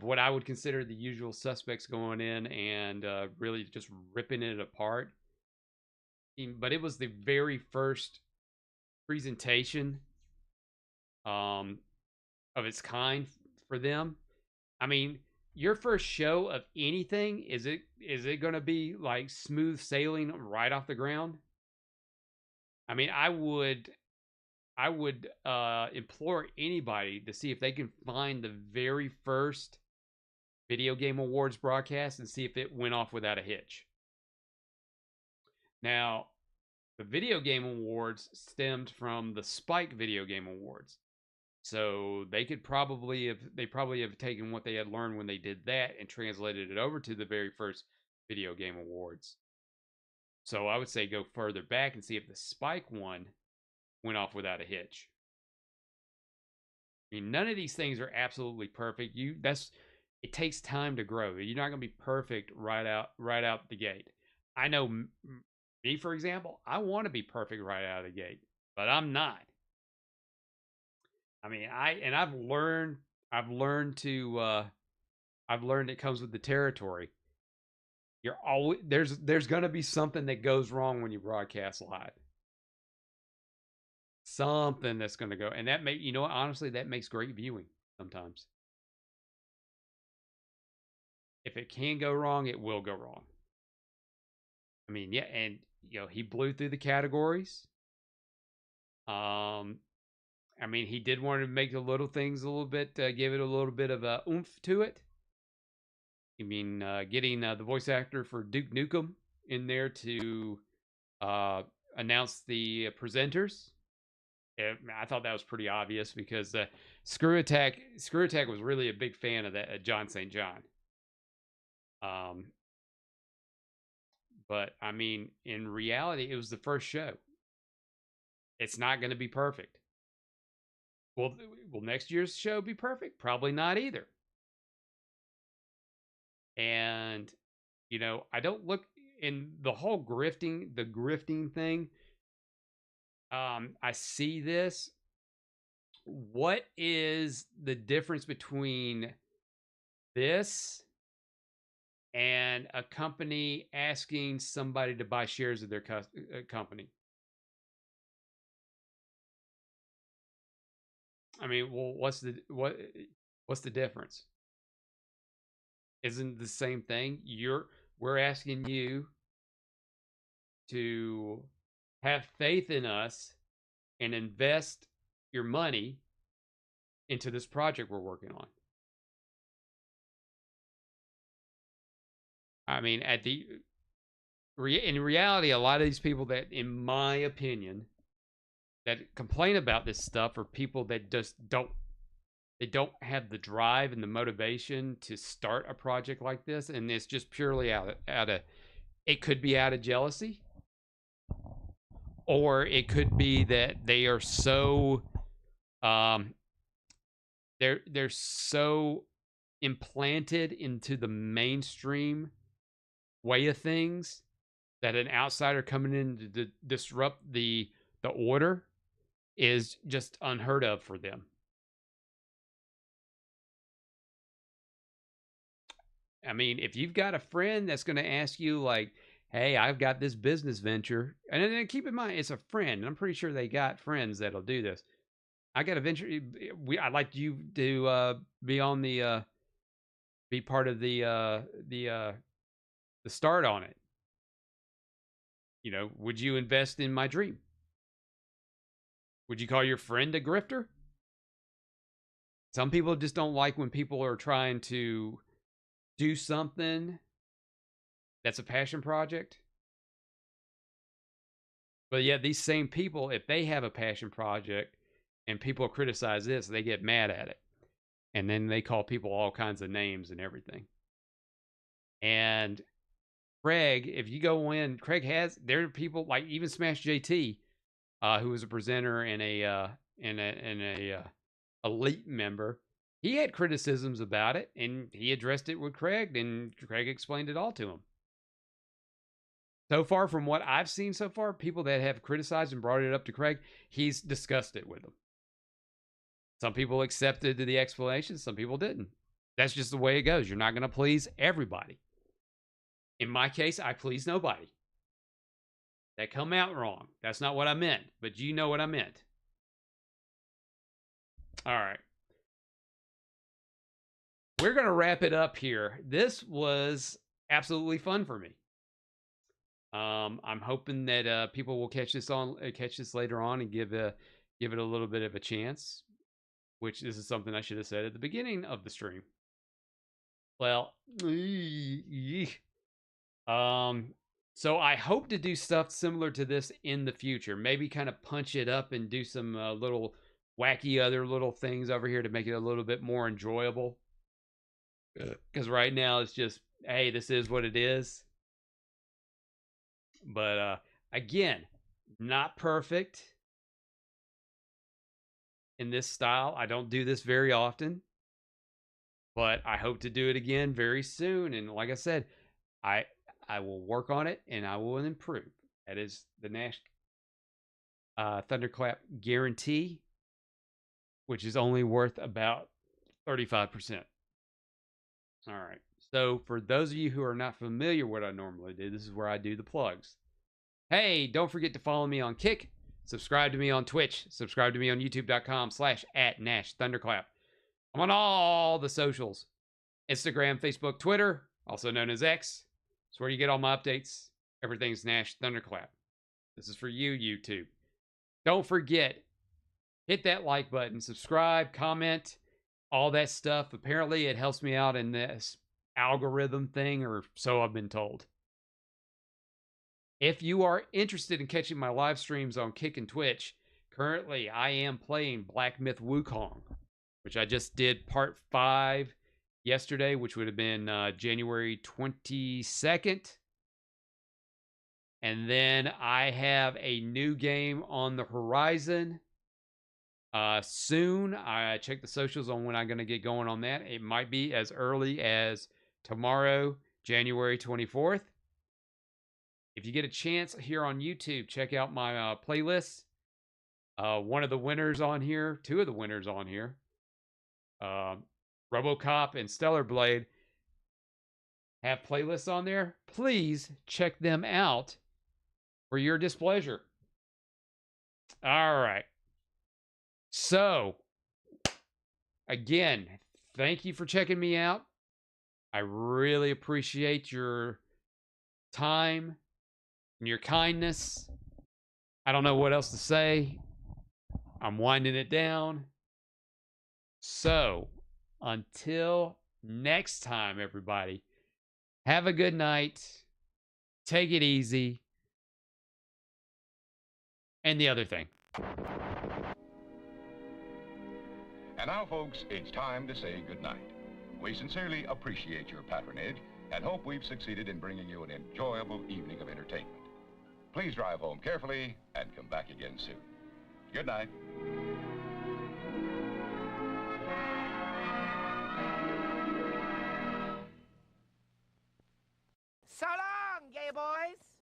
Speaker 1: what I would consider the usual suspects going in and really just ripping it apart. But it was the very first presentation of its kind for them. I mean, your first show of anything, is it going to be like smooth sailing right off the ground? I mean, I would implore anybody to see if they can find the very first Video Game Awards broadcast and see if it went off without a hitch. Now, the Video Game Awards stemmed from the Spike Video Game Awards. So they probably have taken what they had learned when they did that and translated it over to the very first Video Game Awards. So I would say go further back and see if the Spike one went off without a hitch. I mean, none of these things are absolutely perfect. It takes time to grow. You're not going to be perfect right out the gate. I know me, for example, I want to be perfect right out of the gate, but I'm not. I mean, I've learned it comes with the territory. You're always there's going to be something that goes wrong when you broadcast live. Something that's going to go, and honestly, that makes great viewing sometimes. If it can go wrong, it will go wrong. I mean, yeah, and he blew through the categories. I mean, he did want to make the little things a little bit, give it a little bit of a oomph to it. I mean, getting the voice actor for Duke Nukem in there to announce the presenters. I thought that was pretty obvious because Screw Attack was really a big fan of that John St. John. But I mean, in reality, it was the first show. It's not going to be perfect. Will next year's show be perfect? Probably not either. And, you know, I don't look in the whole grifting thing. I see this. What is the difference between this and a company asking somebody to buy shares of their company? I mean, well, what's the difference? Isn't the same thing? We're asking you to have faith in us and invest your money into this project we're working on. I mean, in reality, a lot of these people that, in my opinion, that complain about this stuff are people that just don't have the drive and the motivation to start a project like this, and it's just purely out of it could be out of jealousy, or it could be that they are so they're so implanted into the mainstream way of things that an outsider coming in to disrupt the order is just unheard of for them. I mean, if you've got a friend that's going to ask you like, hey, I've got this business venture, and then keep in mind, it's a friend. I'm pretty sure they got friends that'll do this. I got a venture. I'd like you to be on the be part of the start on it. You know, would you invest in my dream? Would you call your friend a grifter? Some people just don't like when people are trying to do something that's a passion project. But yet these same people, if they have a passion project and people criticize this, they get mad at it. And then they call people all kinds of names and everything. And Craig, if you go in, there are people like even Smash JT, who was a presenter and a elite member. He had criticisms about it, and he addressed it with Craig, and Craig explained it all to him. So far, from what I've seen so far, people that have criticized and brought it up to Craig, he's discussed it with them. Some people accepted the explanation, some people didn't. That's just the way it goes. You're not going to please everybody. In my case, I please nobody. That come out wrong. That's not what I meant, but you know what I meant. All right. We're going to wrap it up here. This was absolutely fun for me. I'm hoping that people will catch this later on and give it a little bit of a chance, which this is something I should have said at the beginning of the stream. Well, so I hope to do stuff similar to this in the future. Maybe kind of punch it up and do some little wacky other little things over here to make it a little bit more enjoyable. Because right now it's just, hey, this is what it is. But again, not perfect in this style. I don't do this very often, but I hope to do it again very soon. And like I said, I will work on it and I will improve. That is the Nash Thunderclap guarantee, which is only worth about 35%. All right. So for those of you who are not familiar with what I normally do, this is where I do the plugs. Hey, don't forget to follow me on Kick. Subscribe to me on Twitch. Subscribe to me on youtube.com/@NashThunderclap. I'm on all the socials. Instagram, Facebook, Twitter, also known as X. It's where you get all my updates. Everything's Nash Thunderclap. This is for you, YouTube. Don't forget, hit that like button, subscribe, comment, all that stuff. Apparently, it helps me out in this algorithm thing, or so I've been told. If you are interested in catching my live streams on Kick and Twitch, currently I am playing Black Myth Wukong, which I just did part 5 yesterday, which would have been January 22nd. And then I have a new game on the horizon soon. I check the socials on when I'm going to get going on that. It might be as early as tomorrow, January 24th. If you get a chance here on YouTube, check out my playlists. One of the winners on here, 2 of the winners on here, RoboCop and Stellar Blade, have playlists on there. Please check them out for your displeasure. All right. So, again, thank you for checking me out. I really appreciate your time and your kindness. I don't know what else to say. I'm winding it down. So, until next time, everybody, have a good night. Take it easy. And the other thing.
Speaker 7: And now, folks, it's time to say goodnight. We sincerely appreciate your patronage and hope we've succeeded in bringing you an enjoyable evening of entertainment. Please drive home carefully and come back again soon. Good night.